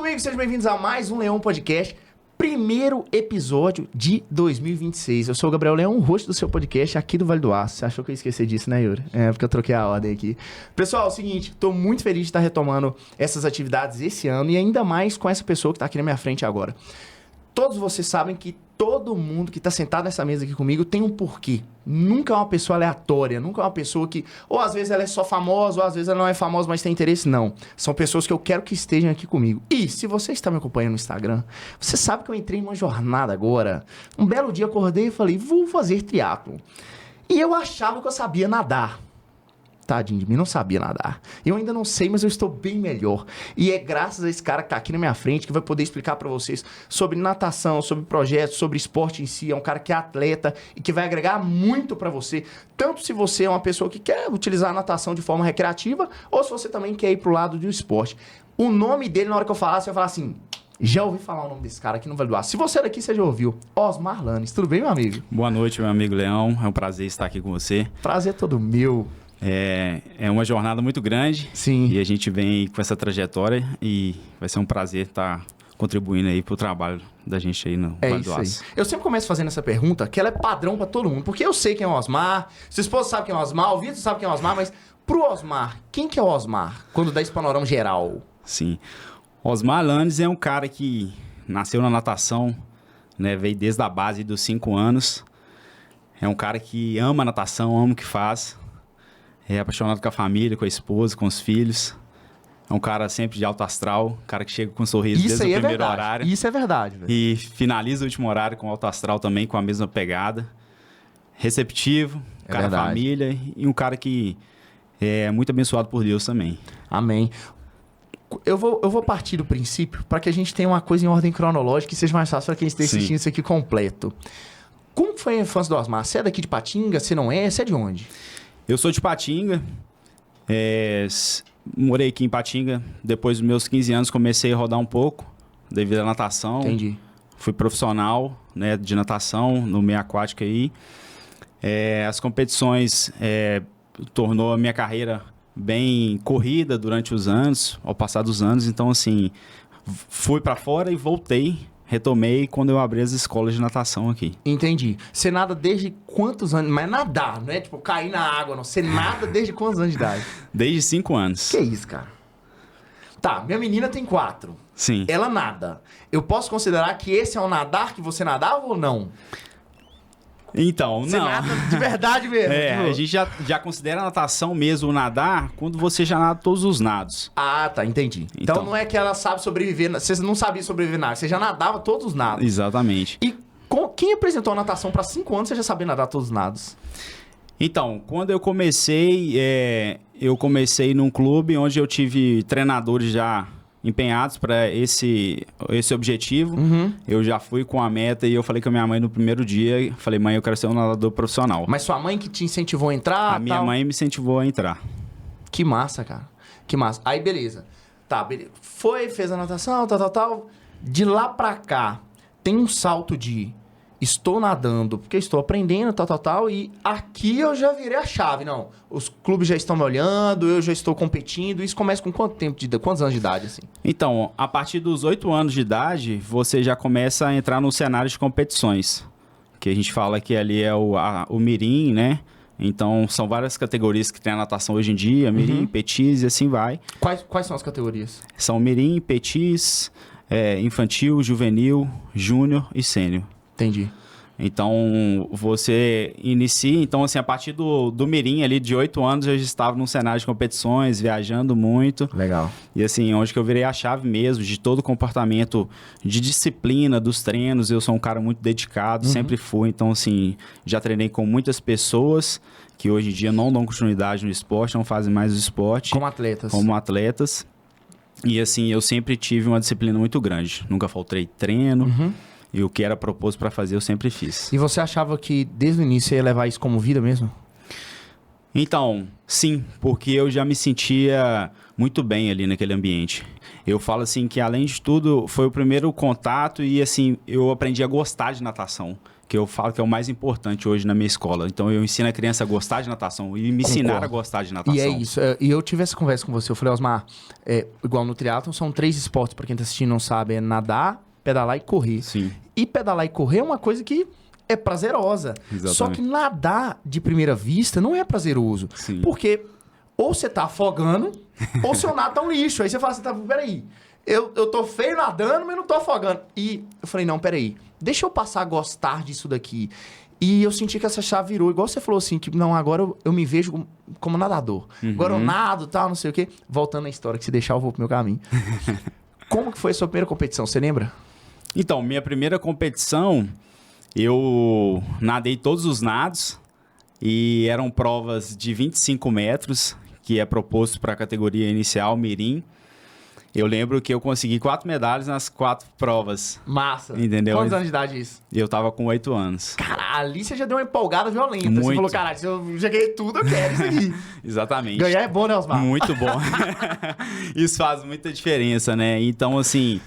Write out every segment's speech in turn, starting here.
comigo, sejam bem-vindos a mais um Leão Podcast, primeiro episódio de 2026. Eu sou o Gabriel Leão, host do seu podcast aqui do Vale do Aço. Você achou que eu ia esquecer disso, né, Yuri? É, porque eu troquei a ordem aqui. Pessoal, é o seguinte, tô muito feliz de estar retomando essas atividades esse ano e ainda mais com essa pessoa que tá aqui na minha frente agora. Todos vocês sabem que todo mundo que tá sentado nessa mesa aqui comigo tem um porquê. Nunca é uma pessoa aleatória, nunca é uma pessoa que... Ou às vezes ela é só famosa, ou às vezes ela não é famosa, mas tem interesse. Não. São pessoas que eu quero que estejam aqui comigo. E se você está me acompanhando no Instagram, você sabe que eu entrei numa jornada agora. Um belo dia acordei e falei, vou fazer triatlo. E eu achava que eu sabia nadar. Tadinho de mim, não sabia nadar. Eu ainda não sei, mas eu estou bem melhor. E é graças a esse cara que tá aqui na minha frente que vai poder explicar para vocês sobre natação, sobre projetos, sobre esporte em si. É um cara que é atleta e que vai agregar muito para você. Tanto se você é uma pessoa que quer utilizar a natação de forma recreativa ou se você também quer ir pro lado do esporte. O nome dele, na hora que eu falasse, eu ia falar assim... Já ouvi falar o nome desse cara aqui no Vale do Aço. Se você é daqui, você já ouviu. Osmar Lanes. Tudo bem, meu amigo? Boa noite, meu amigo Leão. É um prazer estar aqui com você. Prazer é todo meu. É uma jornada muito grande. Sim. E a gente vem com essa trajetória e vai ser um prazer estar contribuindo aí pro trabalho da gente aí no Vale do Aço. Eu sempre começo fazendo essa pergunta, que ela é padrão pra todo mundo, porque eu sei quem é o Osmar, sua esposa sabe quem é o Osmar, o Vitor sabe quem é o Osmar, mas pro Osmar, quem que é o Osmar? Quando dá esse panorama geral. Sim. Osmar Lanes é um cara que nasceu na natação, né? Veio desde a base dos 5 anos. É um cara que ama a natação, ama o que faz. É apaixonado com a família, com a esposa, com os filhos. É um cara sempre de alto astral, um cara que chega com um sorriso desde o primeiro horário. Isso é verdade, velho. E finaliza o último horário com alto astral também, com a mesma pegada. Receptivo, um cara da família e um cara que é muito abençoado por Deus também. Amém. Eu vou partir do princípio para que a gente tenha uma coisa em ordem cronológica e seja mais fácil para quem esteja assistindo isso aqui completo. Como foi a infância do Osmar? Você é daqui de Patinga? Você não é? Você é de onde? Eu sou de Patinga, morei aqui em Patinga, depois dos meus 15 anos comecei a rodar um pouco, devido à natação. Entendi. Fui profissional, né, de natação no meio aquático aí. As competições tornou a minha carreira bem corrida durante os anos, ao passar dos anos. Então, assim, fui para fora e voltei. Retomei quando eu abri as escolas de natação aqui. Entendi. Você nada desde quantos anos? Mas nadar, não é tipo cair na água, não. Você nada desde quantos anos de idade? Desde 5 anos. Que isso, cara? Tá, minha menina tem 4. Sim. Ela nada. Eu posso considerar que esse é o nadar que você nadava ou não? Então, Você não. nada de verdade mesmo. Tipo... A gente já considera a natação mesmo o nadar quando você já nada todos os nados. Ah, tá, entendi. Então não é que ela sabe sobreviver, você não sabia sobreviver nada, você já nadava todos os nados. Exatamente. E quem apresentou a natação para 5 anos, você já sabia nadar todos os nados? Então, quando eu comecei num clube onde eu tive treinadores já empenhados para esse objetivo. Uhum. Eu já fui com a meta e eu falei com a minha mãe no primeiro dia, falei, mãe, eu quero ser um nadador profissional. Mas sua mãe que te incentivou a entrar? A minha mãe me incentivou a entrar. Que massa, cara. Que massa. Aí, beleza. Tá, beleza. Fez a natação, tal. De lá pra cá, tem um salto de... Estou nadando porque estou aprendendo, tal. E aqui eu já virei a chave, não. Os clubes já estão me olhando, eu já estou competindo. Isso começa com quantos anos de idade, assim? Então, a partir dos 8 anos de idade, você já começa a entrar no cenário de competições. Que a gente fala que ali é o mirim, né? Então, são várias categorias que tem a natação hoje em dia. Mirim, petis e assim vai. Quais são as categorias? São mirim, petis, infantil, juvenil, júnior e sênior. Entendi. Então, você inicia... Então, assim, a partir do mirim ali, de 8 anos, eu já estava num cenário de competições, viajando muito. Legal. E, assim, onde que eu virei a chave mesmo de todo o comportamento de disciplina dos treinos. Eu sou um cara muito dedicado, sempre fui. Então, assim, já treinei com muitas pessoas que hoje em dia não dão continuidade no esporte, não fazem mais o esporte. Como atletas. Como atletas. E, assim, eu sempre tive uma disciplina muito grande. Nunca faltei treino. E o que era proposto para fazer, eu sempre fiz. E você achava que desde o início você ia levar isso como vida mesmo? Então, sim, porque eu já me sentia muito bem ali naquele ambiente. Eu falo assim que, além de tudo, foi o primeiro contato e, assim, eu aprendi a gostar de natação. que eu falo que é o mais importante hoje na minha escola. Então, eu ensino a criança a gostar de natação e me ensinar a gostar de natação. E é isso. E eu tive essa conversa com você. Eu falei, Osmar, igual no triatlon, são 3 esportes, pra quem tá assistindo e não sabe, é nadar, pedalar e correr. Sim. E pedalar e correr é uma coisa que é prazerosa. Exatamente. Só que nadar, de primeira vista, não é prazeroso. Sim. Porque ou você tá afogando, ou seu nado tá um lixo. Aí você fala assim, peraí, eu tô feio nadando, mas não tô afogando. E eu falei, não, peraí, deixa eu passar a gostar disso daqui. E eu senti que essa chave virou, igual você falou assim, que não, agora eu me vejo como nadador. Agora eu nado, tal, não sei o quê. Voltando à história, que se deixar eu vou pro meu caminho. Como que foi a sua primeira competição, você lembra? Então, minha primeira competição, eu nadei todos os nados e eram provas de 25 metros, que é proposto para a categoria inicial, mirim. Eu lembro que eu consegui 4 medalhas nas 4 provas. Massa. Entendeu? Quantos anos de idade é isso? E eu tava com 8 anos. Caralho, ali você já deu uma empolgada violenta. Muito. Você falou, caralho, se eu já ganhei tudo, eu quero isso aqui. Exatamente. Ganhar é bom, né, Osmar? Muito bom. Isso faz muita diferença, né? Então, assim...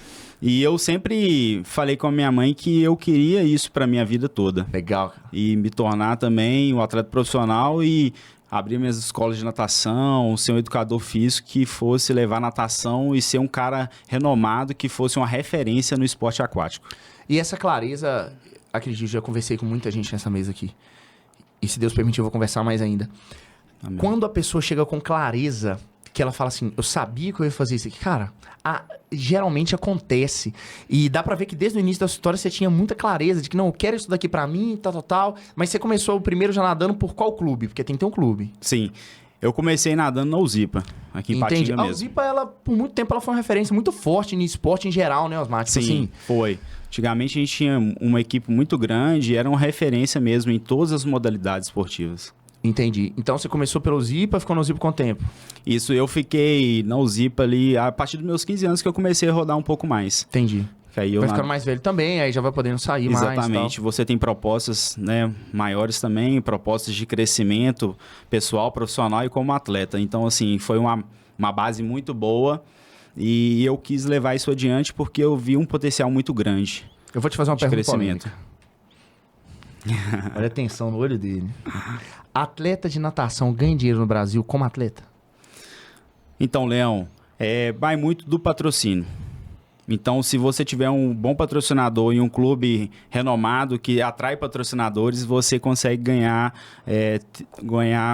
E eu sempre falei com a minha mãe que eu queria isso pra minha vida toda. Legal, cara. E me tornar também um atleta profissional e abrir minhas escolas de natação, ser um educador físico que fosse levar natação e ser um cara renomado que fosse uma referência no esporte aquático. E essa clareza, acredito, já conversei com muita gente nessa mesa aqui. E se Deus permitir, eu vou conversar mais ainda. Amém. Quando a pessoa chega com clareza, que ela fala assim, eu sabia que eu ia fazer isso aqui. Cara, geralmente acontece. E dá pra ver que desde o início da sua história você tinha muita clareza de que não, eu quero isso daqui pra mim, tal. Mas você começou o primeiro já nadando por qual clube? Porque tem que ter um clube. Sim. Eu comecei nadando na Uzipa, aqui em Entende? Patinga A mesmo. Uzipa, ela, por muito tempo, ela foi uma referência muito forte no esporte em geral, né, Osmar? Tipo Sim, assim, foi. Antigamente a gente tinha uma equipe muito grande e era uma referência mesmo em todas as modalidades esportivas. entendi. Então você começou pelo Uzipa, ficou no Uzipa quanto tempo? Isso, eu fiquei na Uzipa ali a partir dos meus 15 anos que eu comecei a rodar um pouco mais. Entendi. Que aí eu Vai ficando mais velho também, aí já vai podendo sair mais. Exatamente. Você tem propostas, né, maiores também, propostas de crescimento pessoal, profissional e como atleta. Então, assim, foi uma base muito boa e eu quis levar isso adiante porque eu vi um potencial muito grande Eu vou te fazer uma de pergunta crescimento. polêmica. Olha a tensão no olho dele. Atleta de natação ganha dinheiro no Brasil como atleta? Então, Leão, vai muito do patrocínio. Então, se você tiver um bom patrocinador e um clube renomado que atrai patrocinadores, você consegue ganhar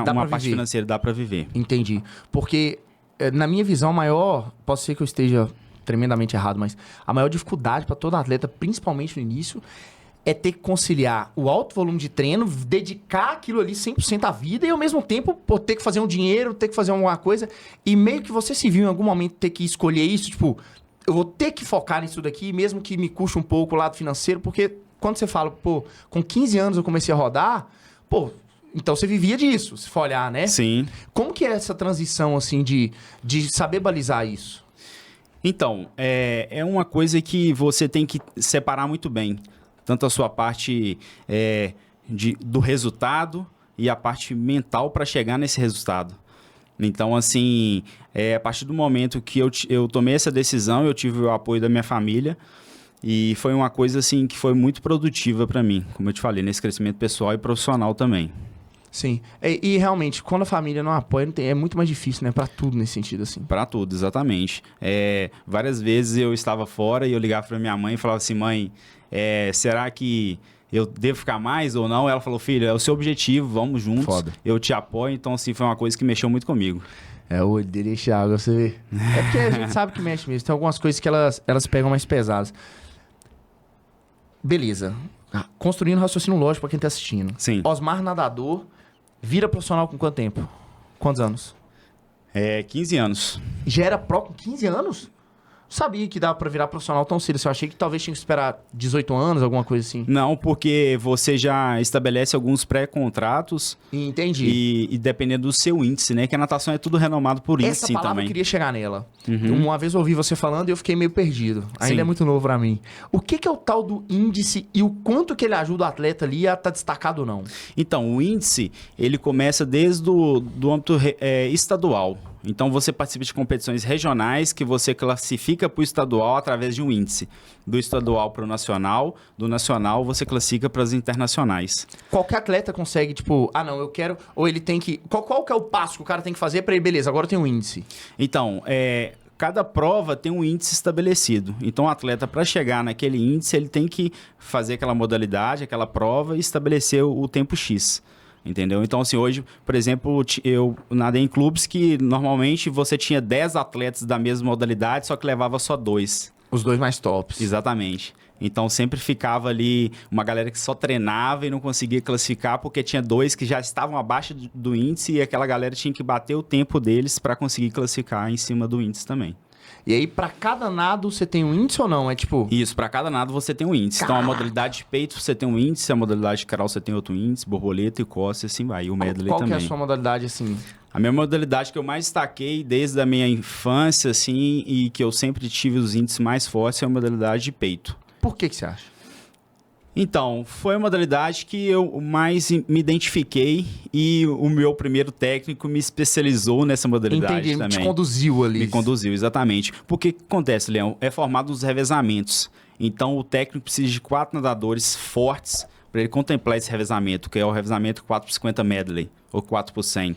Dá uma pra parte viver. financeira, dá para viver. Entendi. Porque, na minha visão, a maior... Posso ser que eu esteja tremendamente errado, mas a maior dificuldade para todo atleta, principalmente no início, é ter que conciliar o alto volume de treino, dedicar aquilo ali 100% à vida e, ao mesmo tempo, ter que fazer um dinheiro, ter que fazer alguma coisa. E meio que você se viu em algum momento ter que escolher isso, tipo... Eu vou ter que focar nisso daqui, mesmo que me custe um pouco o lado financeiro, porque quando você fala, pô, com 15 anos eu comecei a rodar, pô, então você vivia disso, se for olhar, né? Sim. Como que é essa transição, assim, de saber balizar isso? Então, é uma coisa que você tem que separar muito bem. Tanto a sua parte do resultado e a parte mental para chegar nesse resultado. Então, assim, a partir do momento que eu tomei essa decisão, eu tive o apoio da minha família e foi uma coisa, assim, que foi muito produtiva para mim, como eu te falei, nesse crescimento pessoal e profissional também. Sim. E realmente, quando a família não apoia, é muito mais difícil, né? Pra tudo nesse sentido, assim. Para tudo, exatamente. Várias vezes eu estava fora e eu ligava para minha mãe e falava assim, mãe, será que eu devo ficar mais ou não? Ela falou, filho, é o seu objetivo, vamos juntos. Foda. Eu te apoio, então assim, foi uma coisa que mexeu muito comigo. O olho dele enche água, você vê. É porque a gente sabe que mexe mesmo. Tem algumas coisas que elas pegam mais pesadas. Beleza. Construindo raciocínio lógico pra quem tá assistindo. Sim. Osmar nadador, vira profissional com quanto tempo? Quantos anos? 15 anos. Já era pró com 15 anos? Sabia que dava pra virar profissional tão cedo. Eu achei que talvez tinha que esperar 18 anos, alguma coisa assim. Não, porque você já estabelece alguns pré-contratos Entendi. e dependendo do seu índice, né? Que a natação é tudo renomado por Essa índice palavra também. eu queria chegar nela. Uhum. Uma vez eu ouvi você falando e eu fiquei meio perdido. Ainda Sim. é muito novo pra mim. O que é o tal do índice e o quanto que ele ajuda o atleta ali a estar destacado ou não? Então, o índice, ele começa desde do âmbito estadual. Então, você participa de competições regionais que você classifica para o estadual através de um índice. Do estadual para o nacional, do nacional você classifica para as internacionais. Qualquer atleta consegue, tipo, não, eu quero... Ou ele tem que... Qual que é o passo que o cara tem que fazer para ele, beleza, agora eu tenho um índice? Então, cada prova tem um índice estabelecido. Então, o atleta, para chegar naquele índice, ele tem que fazer aquela modalidade, aquela prova e estabelecer o tempo X. Entendeu? Então, assim, hoje, por exemplo, eu nadei em clubes que normalmente você tinha 10 atletas da mesma modalidade, só que levava só 2. Os 2 mais tops. Exatamente. Então, sempre ficava ali uma galera que só treinava e não conseguia classificar porque tinha 2 que já estavam abaixo do índice e aquela galera tinha que bater o tempo deles para conseguir classificar em cima do índice também. E aí, pra cada nado, você tem um índice ou não? É tipo... Isso, para cada nado você tem um índice. Então, a modalidade de peito você tem um índice, a modalidade de crawl você tem outro índice, borboleta e costa, assim vai. E o medley Qual também. que é a sua modalidade, assim? A minha modalidade que eu mais destaquei desde a minha infância, assim, e que eu sempre tive os índices mais fortes é a modalidade de peito. Por que você acha? Então, foi a modalidade que eu mais me identifiquei e o meu primeiro técnico me especializou nessa modalidade. Entendi, também. te conduziu ali. Me conduziu, exatamente. Porque o que acontece, Leão? É formado os revezamentos. Então, o técnico precisa de 4 nadadores fortes para ele contemplar esse revezamento, que é o revezamento 4x50 medley, ou 4x100.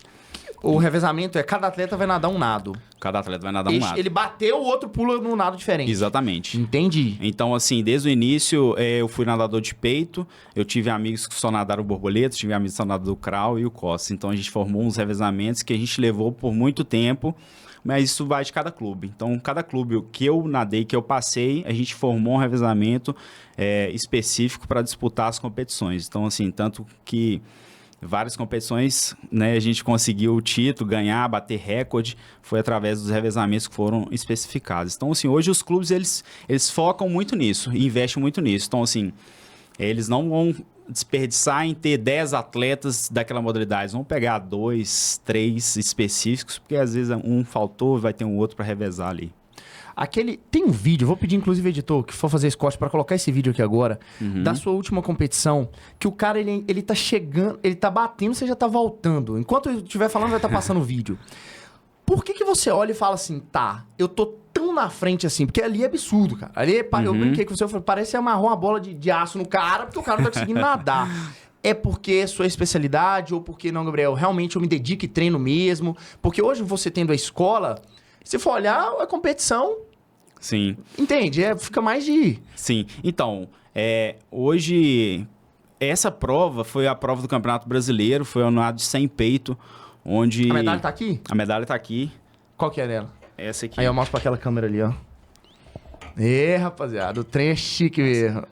O revezamento é cada atleta vai nadar um nado. Cada atleta vai nadar um nado. Ele bateu, o outro pula num nado diferente. Exatamente. Entendi. Então, assim, desde o início, eu fui nadador de peito, eu tive amigos que só nadaram borboleta, tive amigos que só nadaram o crawl e o costa. Então, a gente formou uns revezamentos que a gente levou por muito tempo, mas isso vai de cada clube. Então, cada clube que eu nadei, que eu passei, a gente formou um revezamento específico para disputar as competições. Então, assim, tanto que... várias competições, né, a gente conseguiu o título, ganhar, bater recorde, foi através dos revezamentos que foram especificados. Então, assim, hoje os clubes, eles focam muito nisso, investem muito nisso. Então, assim, eles não vão desperdiçar em ter 10 atletas daquela modalidade, eles vão pegar 2, 3 específicos, porque às vezes um faltou e vai ter um outro para revezar ali. Tem um vídeo, vou pedir inclusive editor que for fazer esse corte para colocar esse vídeo aqui agora, da sua última competição, que o cara ele tá chegando, ele tá batendo, você já tá voltando. Enquanto eu estiver falando, vai estar passando o vídeo. Por que você olha e fala assim, tá, eu tô tão na frente assim? Porque ali é absurdo, cara. Ali eu brinquei com você, eu falei, parece que amarrou uma bola de aço no cara, porque o cara não tá conseguindo nadar. É porque é sua especialidade ou porque, não, Gabriel, realmente eu me dedico e treino mesmo? Porque hoje você tendo a escola... Se for olhar, a competição... Sim. Entende? Fica mais de... Sim. Então, hoje, essa prova foi a prova do Campeonato Brasileiro, foi o nado de 100 peito, onde... A medalha tá aqui? A medalha tá aqui. Qual que é dela? Essa aqui. Aí eu mostro pra aquela câmera ali, ó. Rapaziada, o trem é chique mesmo.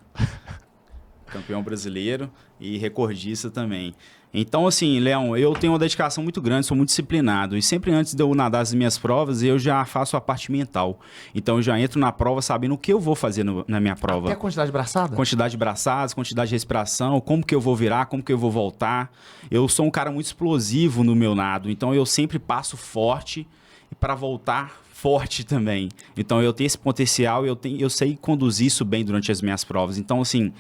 Campeão brasileiro e recordista também. Então, assim, Leão, eu tenho uma dedicação muito grande, sou muito disciplinado. E sempre antes de eu nadar as minhas provas, eu já faço a parte mental. Então, eu já entro na prova sabendo o que eu vou fazer na minha prova. Até a quantidade de braçada? Quantidade de braçadas, quantidade de respiração, como que eu vou virar, como que eu vou voltar. Eu sou um cara muito explosivo no meu nado, então eu sempre passo forte para voltar forte também. Então, eu tenho esse potencial e eu sei conduzir isso bem durante as minhas provas. Então, assim...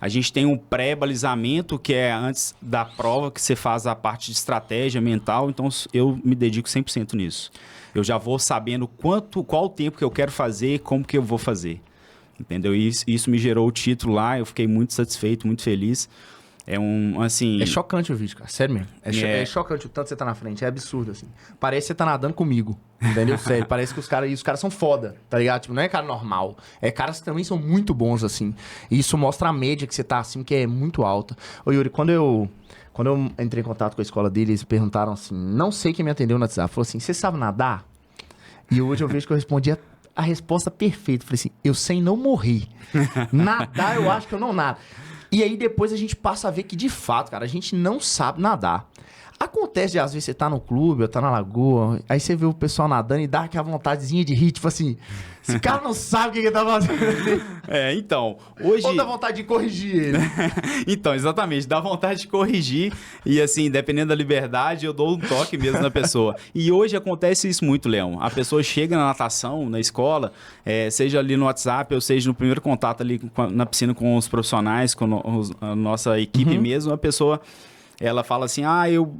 A gente tem um pré-balizamento, que é antes da prova, que você faz a parte de estratégia mental, então eu me dedico 100% nisso. Eu já vou sabendo qual o tempo que eu quero fazer e como que eu vou fazer. Entendeu? E isso me gerou o título lá, eu fiquei muito satisfeito, muito feliz. É chocante o vídeo, cara. Sério mesmo. É chocante o tanto que você tá na frente. É absurdo, assim. Parece que você tá nadando comigo. Entendeu? Sério. Parece que os caras são foda, tá ligado? Tipo, não é cara normal. Caras que também são muito bons, assim. E isso mostra a média que você tá, assim, que é muito alta. Ô, Yuri, quando eu entrei em contato com a escola dele, eles perguntaram assim, não sei quem me atendeu no WhatsApp, falou assim, você sabe nadar? E hoje eu vejo que eu respondi a resposta perfeita. Falei assim, eu sei não morrer. Nadar, eu acho que eu não nado. E aí depois a gente passa a ver que, de fato, cara, a gente não sabe nadar. Acontece de, às vezes, você tá no clube, ou tá na lagoa, aí você vê o pessoal nadando e dá aquela vontadezinha de rir, tipo assim, esse cara não sabe o que ele tá fazendo. Então, hoje... Ou dá vontade de corrigir ele. Então, exatamente, dá vontade de corrigir e, assim, dependendo da liberdade, eu dou um toque mesmo na pessoa. E hoje acontece isso muito, Leão. A pessoa chega na natação, na escola, seja ali no WhatsApp, ou seja no primeiro contato ali na piscina com os profissionais, com a nossa equipe mesmo, a pessoa... Ela fala assim, eu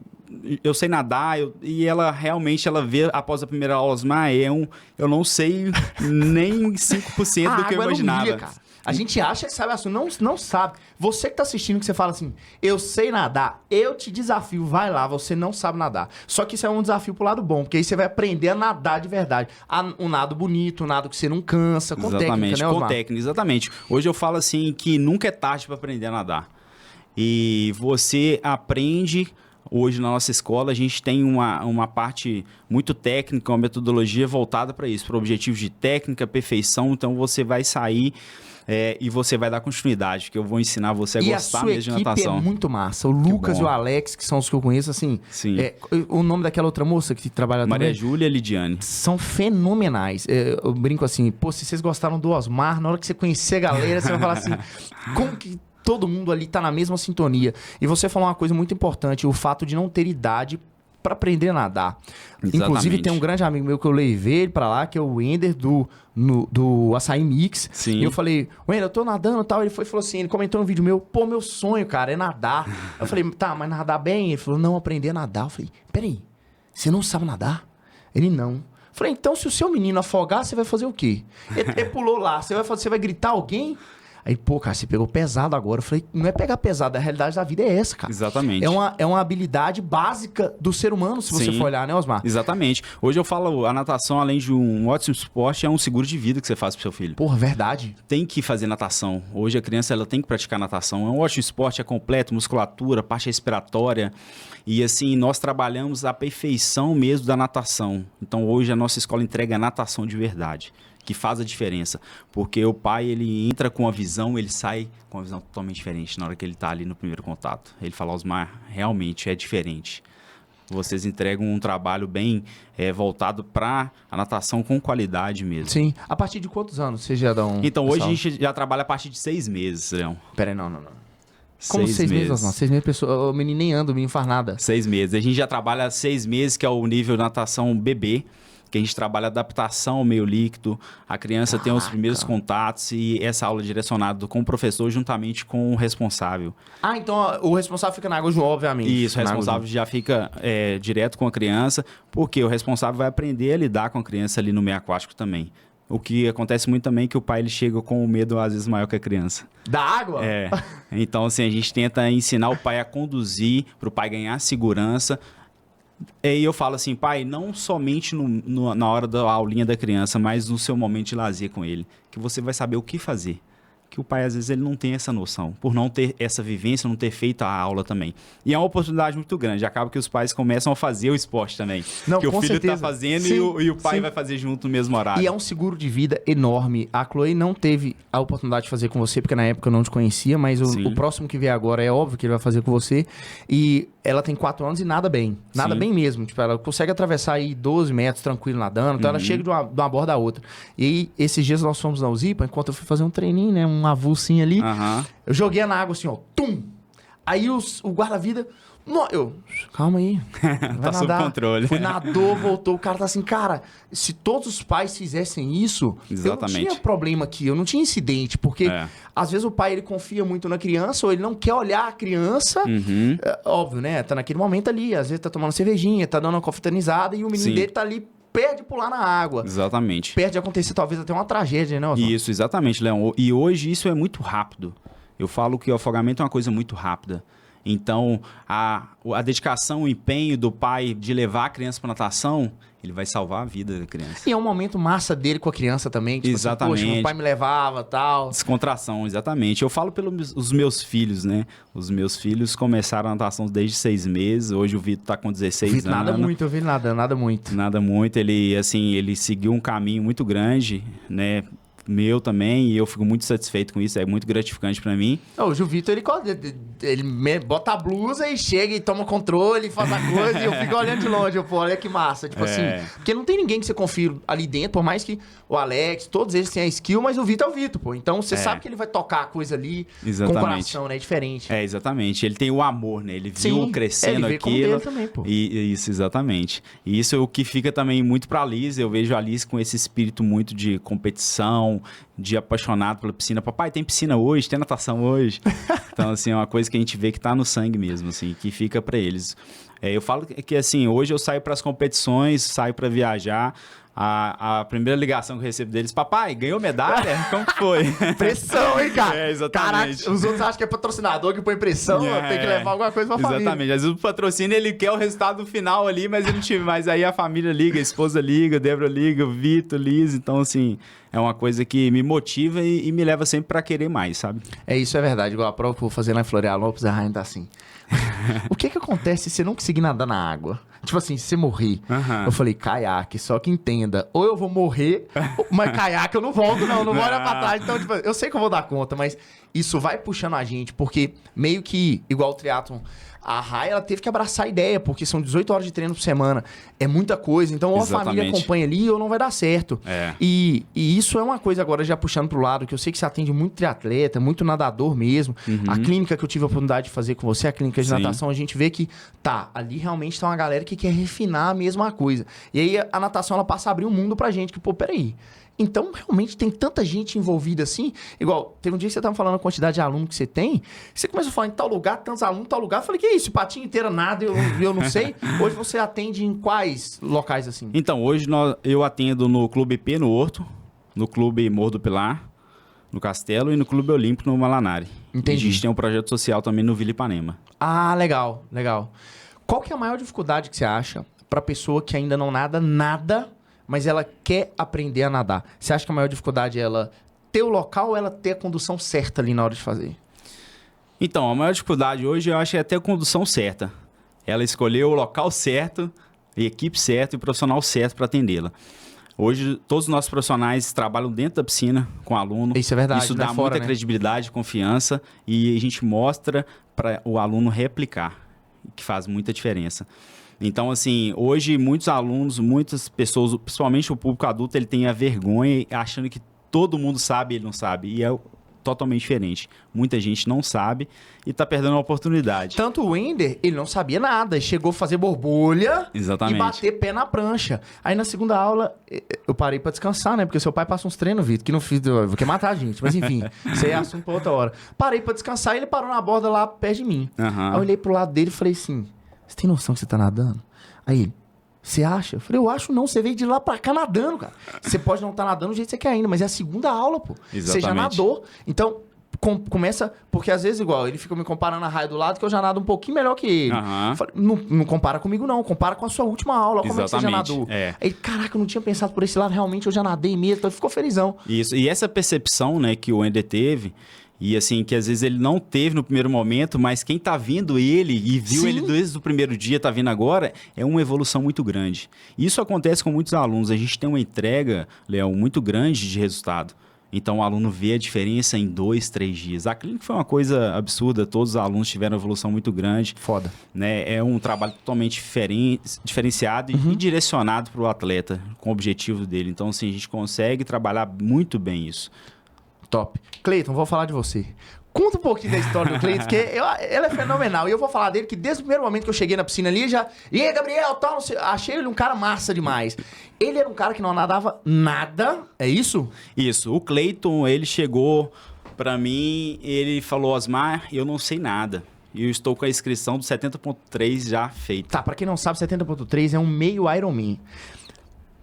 eu sei nadar, e ela realmente, ela vê após a primeira aula, Osmar, eu não sei nem 5% do que eu imaginava. Humilha, cara. A gente acha que sabe assunto, não sabe. Você que tá assistindo, que você fala assim, eu sei nadar, eu te desafio, vai lá, você não sabe nadar. Só que isso é um desafio pro lado bom, porque aí você vai aprender a nadar de verdade. Um nado bonito, um nado que você não cansa, com técnica, né, Osmar? Com técnica, exatamente. Hoje eu falo assim que nunca é tarde para aprender a nadar. E você aprende. Hoje na nossa escola a gente tem uma parte muito técnica, uma metodologia voltada para isso, para objetivos de técnica, perfeição. Então você vai sair e você vai dar continuidade, que eu vou ensinar você a gostar mesmo de natação. E a sua equipe é muito massa. O Lucas e o Alex, que são os que eu conheço, assim... Sim. O nome daquela outra moça que trabalha Maria também... Júlia Lidiane. São fenomenais. Eu brinco assim, pô, se vocês gostaram do Osmar, na hora que você conhecer a galera, você vai falar assim, como que todo mundo ali tá na mesma sintonia? E você falou uma coisa muito importante, o fato de não ter idade para aprender a nadar. Exatamente. Inclusive, tem um grande amigo meu que eu levei ele pra lá, que é o Wender do Açaí Mix. Sim. E eu falei, Wender, eu tô nadando e tal. Ele falou assim, ele comentou no vídeo meu, pô, meu sonho, cara, é nadar. Eu falei, tá, mas nadar bem? Ele falou, não, aprender a nadar. Eu falei, peraí, você não sabe nadar? Ele, não. Eu falei, então se o seu menino afogar, você vai fazer o quê? Ele pulou lá, você vai gritar alguém? Aí, pô, cara, você pegou pesado agora. Eu falei, não é pegar pesado, a realidade da vida é essa, cara. Exatamente. É uma habilidade básica do ser humano, se você for olhar, né, Osmar? Exatamente. Hoje eu falo, a natação, além de um ótimo esporte, é um seguro de vida que você faz pro seu filho. Porra, verdade. Tem que fazer natação. Hoje a criança, ela tem que praticar natação. É um ótimo esporte, é completo, musculatura, parte respiratória. E assim, nós trabalhamos a perfeição mesmo da natação. Então hoje a nossa escola entrega a natação de verdade, que faz a diferença, porque o pai, ele entra com a visão, ele sai com uma visão totalmente diferente na hora que ele tá ali no primeiro contato. Ele fala, Osmar, realmente é diferente. Vocês entregam um trabalho bem voltado para a natação com qualidade mesmo. Sim. A partir de quantos anos vocês já dão... Então, hoje a gente já trabalha a partir de 6 meses, Leão. Pera aí, não. Como 6 meses, Osmar? 6 meses, o menino nem anda, o menino faz nada. 6 meses. A gente já trabalha 6 meses, que é o nível de natação bebê, que a gente trabalha adaptação ao meio líquido, a criança tem os primeiros contatos e essa aula é direcionada com o professor juntamente com o responsável. Ah, então o responsável fica na água junto, obviamente. Isso, o responsável já fica direto com a criança, porque o responsável vai aprender a lidar com a criança ali no meio aquático também. O que acontece muito também é que o pai ele chega com o medo às vezes maior que a criança. Da água? Então assim, a gente tenta ensinar o pai a conduzir, para o pai ganhar segurança. E eu falo assim, pai, não somente na hora da aulinha da criança, mas no seu momento de lazer com ele, que você vai saber o que fazer. Que o pai, às vezes, ele não tem essa noção, por não ter essa vivência, não ter feito a aula também. E é uma oportunidade muito grande, acaba que os pais começam a fazer o esporte também. Não, que o filho certeza. tá fazendo Sim, e o pai vai fazer junto no mesmo horário. E é um seguro de vida enorme. A Chloe não teve a oportunidade de fazer com você, porque na época eu não te conhecia, mas o próximo que vier agora é óbvio que ele vai fazer com você. E ela tem 4 anos e nada bem. Nada bem mesmo. Tipo, ela consegue atravessar aí 12 metros tranquilo nadando. Então ela chega de uma borda a outra. E aí, esses dias nós fomos na Uzipa, enquanto eu fui fazer um treininho, né? Um avulsinho ali. Eu joguei na água assim, ó. Tum! Aí o guarda-vida... calma aí. Tá sob controle. Fui, nadou, voltou. O cara tá assim, cara, se todos os pais fizessem isso, exatamente, eu não tinha problema aqui, eu não tinha incidente, porque às vezes o pai ele confia muito na criança ou ele não quer olhar a criança. Óbvio, né? Tá naquele momento ali, às vezes tá tomando cervejinha, tá dando uma confraternizada e o menino dele tá ali perto de pular na água. Exatamente. Perto de acontecer talvez até uma tragédia, né, Osmar? Isso, exatamente, Leão. E hoje isso é muito rápido. Eu falo que o afogamento é uma coisa muito rápida. Então, a dedicação, o empenho do pai de levar a criança para natação, ele vai salvar a vida da criança. E é um momento massa dele com a criança também. Tipo exatamente. Assim, poxa, meu pai me levava e tal. Descontração, exatamente. Eu falo pelos meus filhos, né? Os meus filhos começaram a natação desde 6 meses. Hoje o Vitor tá com 16 anos. Nada muito, eu vi nada muito. Nada muito. Ele seguiu um caminho muito grande, né? Meu também, e eu fico muito satisfeito com isso, é muito gratificante pra mim. O Gil Vitor, ele bota a blusa e chega e toma controle, faz a coisa, e eu fico olhando de longe, pô, olha que massa. Tipo assim, porque não tem ninguém que você confie ali dentro, por mais que o Alex, todos eles têm a skill, mas o Vitor é o Vitor, pô. Então você sabe que ele vai tocar a coisa ali com o coração, né? É diferente. Exatamente. Ele tem o amor, né? Ele viu crescendo ele aquilo. Dele também, pô. Isso, exatamente. E isso é o que fica também muito pra Liz. Eu vejo a Liz com esse espírito muito de competição, de apaixonado pela piscina. Papai, tem piscina hoje? Tem natação hoje? Então, assim, é uma coisa que a gente vê que tá no sangue mesmo, assim, que fica pra eles. Eu falo que, assim, hoje eu saio para as competições, saio para viajar. A primeira ligação que eu recebo deles, papai, ganhou medalha? Como que foi? Pressão, hein, cara? Exatamente. Caraca, os outros acham que é patrocinador que põe pressão, tem que levar alguma coisa pra família. Exatamente. Às vezes o patrocínio, ele quer o resultado final ali, mas ele não tive. Mas aí a família liga, a esposa liga, a Débora liga, o Vitor, Liz. Então, assim, é uma coisa que me motiva e me leva sempre pra querer mais, sabe? Isso é verdade. Igual a prova que eu vou fazer lá em Florianópolis, a Rainha tá assim. O que acontece se você não conseguir nadar na água? Tipo assim, se você morrer. Eu falei, caiaque, só que entenda. Ou eu vou morrer, mas caiaque eu não volto, não vou olhar pra trás. Então, tipo, eu sei que eu vou dar conta, mas isso vai puxando a gente, porque meio que, igual o triatlon, a Rai, ela teve que abraçar a ideia, porque são 18 horas de treino por semana. É muita coisa. Então, ou a família acompanha ali, ou não vai dar certo. E isso é uma coisa agora, já puxando pro lado, que eu sei que você atende muito triatleta, muito nadador mesmo. A clínica que eu tive a oportunidade de fazer com você, a clínica de natação, a gente vê que, ali realmente tá uma galera que quer refinar a mesma coisa. E aí, a natação, ela passa a abrir um mundo pra gente, que, pô, peraí. Então, realmente, tem tanta gente envolvida assim. Igual, teve um dia que você estava falando a quantidade de aluno que você tem. Você começou a falar em tal lugar, tantos alunos, tal lugar. Eu falei, que isso? Patinho inteira, nada, eu não sei. Hoje você atende em quais locais assim? Então, hoje eu atendo no Clube P, no Horto, no Clube Morro do Pilar, no Castelo, e no Clube Olímpico, no Malanari. Entendi. E a gente tem um projeto social também no Vila Ipanema. Ah, legal, legal. Qual que é a maior dificuldade que você acha para pessoa que ainda não nada, mas ela quer aprender a nadar? Você acha que a maior dificuldade é ela ter o local ou ela ter a condução certa ali na hora de fazer? Então, a maior dificuldade hoje eu acho que é ter a condução certa. Ela escolheu o local certo, a equipe certa e o profissional certo para atendê-la. Hoje, todos os nossos profissionais trabalham dentro da piscina com o aluno. Isso é verdade. Isso dá muita credibilidade, confiança, e a gente mostra para o aluno replicar, que faz muita diferença. Então, assim, hoje muitos alunos, muitas pessoas, principalmente o público adulto, ele tem a vergonha achando que todo mundo sabe e ele não sabe. E é totalmente diferente. Muita gente não sabe e tá perdendo a oportunidade. Tanto o Wender, ele não sabia nada. Chegou a fazer borbolha e bater pé na prancha. Aí na segunda aula, eu parei pra descansar, né? Porque seu pai passa uns treinos, Vitor, que não fiz, eu quer matar a gente. Mas enfim, isso aí é assunto pra outra hora. Parei pra descansar e ele parou na borda lá perto de mim. Aí eu olhei pro lado dele e falei assim, você tem noção que você tá nadando? Aí ele, você acha? Eu falei, eu acho não, você veio de lá pra cá nadando, cara. Você pode não estar nadando do jeito que você quer ainda, mas é a segunda aula, pô. Exatamente. Você já nadou. Então, começa, porque às vezes igual, ele fica me comparando a raia do lado, que eu já nado um pouquinho melhor que ele. Eu falei, não compara comigo não, compara com a sua última aula, como é que você já nadou. Aí, caraca, eu não tinha pensado por esse lado, realmente eu já nadei mesmo, então ele ficou felizão. Isso, e essa percepção, né, que o Wender teve, e assim, que às vezes ele não teve no primeiro momento, mas quem tá vindo ele e viu ele desde o primeiro dia, tá vindo agora, é uma evolução muito grande. Isso acontece com muitos alunos. A gente tem uma entrega, Léo, muito grande de resultado. Então o aluno vê a diferença em 2, 3 dias. A clínica foi uma coisa absurda, todos os alunos tiveram uma evolução muito grande. Foda. Né? É um trabalho totalmente diferenciado e direcionado para o atleta, com o objetivo dele. Então, assim, a gente consegue trabalhar muito bem isso. Top. Cleiton, vou falar de você. Conta um pouquinho da história do Cleiton, porque ela é fenomenal. E eu vou falar dele que desde o primeiro momento que eu cheguei na piscina ali, já... E aí, Gabriel, tal, não sei, achei ele um cara massa demais. Ele era um cara que não nadava nada, é isso? Isso. O Cleiton, ele chegou pra mim, ele falou, Osmar, eu não sei nada. E eu estou com a inscrição do 70.3 já feita. Tá, pra quem não sabe, 70.3 é um meio Ironman.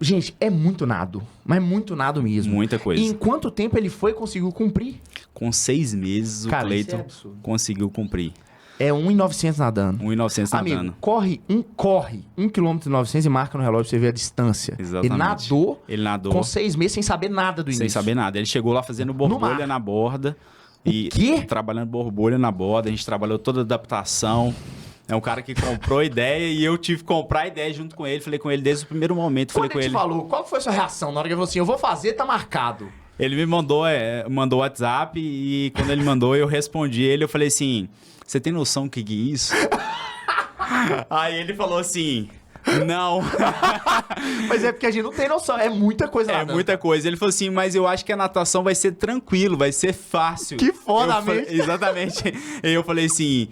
Gente, é muito nado, mas muito nado mesmo. Muita coisa. E em quanto tempo ele foi e conseguiu cumprir? Com 6 meses, cara, o Cleiton conseguiu cumprir. É 1,900 nadando. 1,900 nadando. Amigo, corre 1,9 km e marca no relógio pra você ver a distância. Exatamente. Ele nadou com 6 meses sem saber nada do início. Sem saber nada. Ele chegou lá fazendo borbolha na borda. O quê? Trabalhando borbolha na borda. A gente trabalhou toda a adaptação. É um cara que comprou a ideia e eu tive que comprar a ideia junto com ele. Falei com ele desde o primeiro momento. Quando ele falou, qual foi a sua reação na hora que ele falou assim, eu vou fazer, tá marcado? Ele me mandou WhatsApp e quando ele mandou eu respondi ele. Eu falei assim, você tem noção do que é isso? Aí ele falou assim, não. Mas é porque a gente não tem noção, é muita coisa lá. É muita coisa. Ele falou assim, mas eu acho que a natação vai ser tranquilo, vai ser fácil. Que foda, mesmo. Exatamente. E eu falei assim...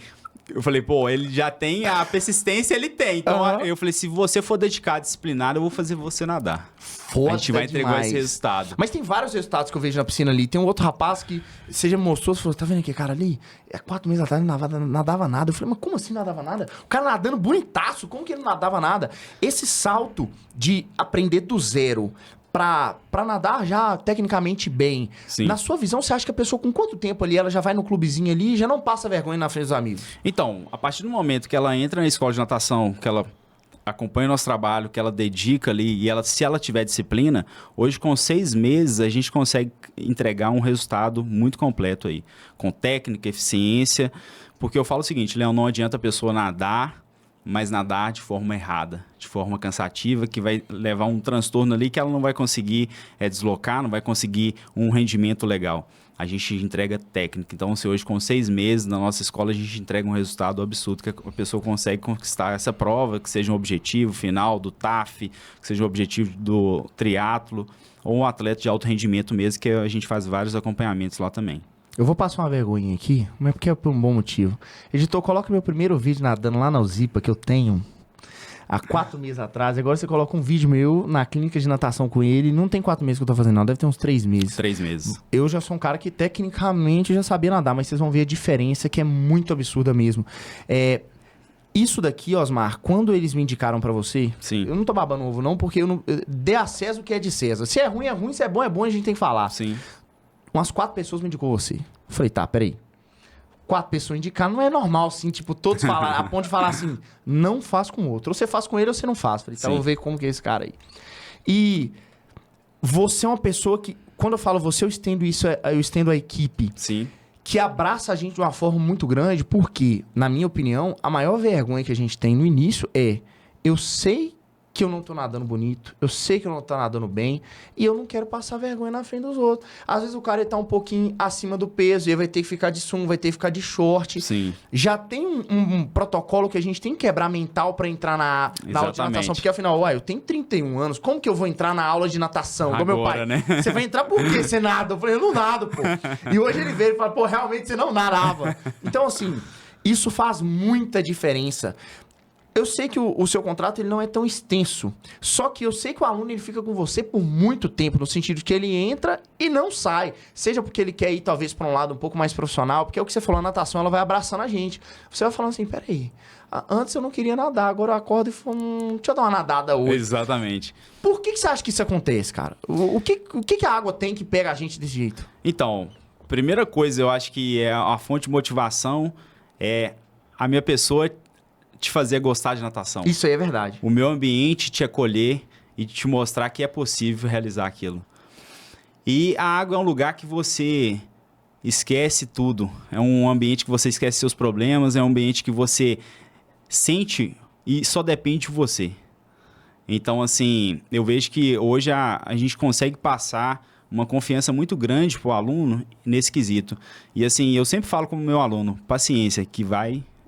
Eu falei, pô, ele já tem a persistência, ele tem. Então, eu falei, se você for dedicado, disciplinado, eu vou fazer você nadar. Foda a gente vai entregar demais. esse resultado. Mas tem vários resultados que eu vejo na piscina ali. Tem um outro rapaz que você já mostrou, você falou, tá vendo aquele cara ali? 4 meses atrás não nadava nada. Eu falei, mas como assim não nadava nada? O cara nadando bonitaço, como que ele não nadava nada? Esse salto de aprender do zero pra nadar já tecnicamente bem. Sim. Na sua visão, você acha que a pessoa com quanto tempo ali, ela já vai no clubezinho ali e já não passa vergonha na frente dos amigos? Então, a partir do momento que ela entra na escola de natação, que ela acompanha o nosso trabalho, que ela dedica ali, e se ela tiver disciplina, hoje com 6 meses a gente consegue entregar um resultado muito completo aí, com técnica, eficiência, porque eu falo o seguinte, Leão, não adianta a pessoa nadar, mas nadar de forma errada, de forma cansativa, que vai levar um transtorno ali que ela não vai conseguir deslocar, não vai conseguir um rendimento legal. A gente entrega técnica. Então, se hoje com 6 meses na nossa escola a gente entrega um resultado absurdo, que a pessoa consegue conquistar essa prova, que seja um objetivo final do TAF, que seja um objetivo do triatlo, ou um atleta de alto rendimento mesmo, que a gente faz vários acompanhamentos lá também. Eu vou passar uma vergonha aqui, mas porque é por um bom motivo. Editor, coloca meu primeiro vídeo nadando lá na Uzipa, que eu tenho há 4 meses atrás. Agora você coloca um vídeo meu na clínica de natação com ele. Não tem 4 meses que eu tô fazendo, não. Deve ter uns 3 meses. 3 meses. Eu já sou um cara que tecnicamente já sabia nadar, mas vocês vão ver a diferença que é muito absurda mesmo. Isso daqui, Osmar, quando eles me indicaram pra você, Sim. eu não tô babando ovo não, porque eu dê a César o que é de César. Se é ruim, se é bom, a gente tem que falar. Sim. Umas 4 pessoas me indicou você. Eu falei, tá, peraí. 4 pessoas indicaram, não é normal, assim, tipo, todos falar, a ponto de falar assim, não faz com o outro. Ou você faz com ele ou você não faz. Eu falei, tá, Sim. vou ver como que é esse cara aí. E você é uma pessoa que, quando eu falo você, eu estendo a equipe. Sim. Que abraça a gente de uma forma muito grande, porque, na minha opinião, a maior vergonha que a gente tem no início é, eu sei que eu não tô nadando bonito, eu sei que eu não tô nadando bem, e eu não quero passar vergonha na frente dos outros. Às vezes o cara ele tá um pouquinho acima do peso, e aí vai ter que ficar de sunga, vai ter que ficar de short. Sim. Já tem um protocolo que a gente tem que quebrar mental pra entrar na aula de natação, porque afinal, eu tenho 31 anos, como que eu vou entrar na aula de natação? Igual meu pai, né? Você vai entrar por quê? Você nada? Eu falei, eu não nado, pô. E hoje ele veio e fala, pô, realmente você não nadava. Então, assim, isso faz muita diferença. Eu sei que o seu contrato ele não é tão extenso, só que eu sei que o aluno ele fica com você por muito tempo, no sentido de que ele entra e não sai, seja porque ele quer ir talvez para um lado um pouco mais profissional, porque é o que você falou, a natação ela vai abraçando a gente. Você vai falando assim, peraí, antes eu não queria nadar, agora eu acordo e falo, deixa eu dar uma nadada hoje. Exatamente. Por que você acha que isso acontece, cara? O que a água tem que pega a gente desse jeito? Então, primeira coisa, eu acho que é a fonte de motivação é a minha pessoa te fazer gostar de natação. Isso aí é verdade. O meu ambiente te acolher e te mostrar que é possível realizar aquilo. E a água é um lugar que você esquece tudo. É um ambiente que você esquece seus problemas, é um ambiente que você sente e só depende de você. Então, assim, eu vejo que hoje a gente consegue passar uma confiança muito grande para o aluno nesse quesito. E, assim, eu sempre falo com o meu aluno, paciência, que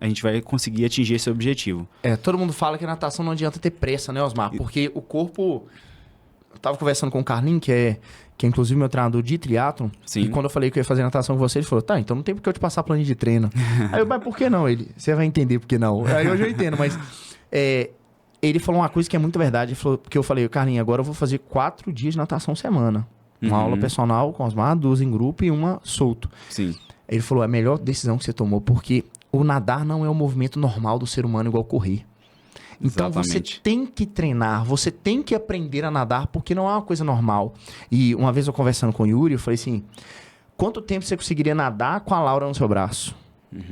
a gente vai conseguir atingir esse objetivo. Todo mundo fala que a natação não adianta ter pressa, né, Osmar? Porque o corpo... Eu tava conversando com o Carlinhos, que é inclusive meu treinador de triatlon. Sim. E quando eu falei que eu ia fazer natação com você, ele falou, tá, então não tem porque eu te passar planilha de treino. Aí eu, mas por que não? Você vai entender por que não. Aí hoje eu entendo, mas... ele falou uma coisa que é muito verdade. Ele falou, porque eu falei, Carlinhos, agora eu vou fazer 4 dias de natação semana. Uma aula personal com Osmar, 2 em grupo e uma solto. Sim. Ele falou, é a melhor decisão que você tomou, porque o nadar não é um movimento normal do ser humano igual correr. Então Exatamente. você tem que treinar, você tem que aprender a nadar, porque não é uma coisa normal. E uma vez eu conversando com o Yuri, eu falei assim, quanto tempo você conseguiria nadar com a Laura no seu braço?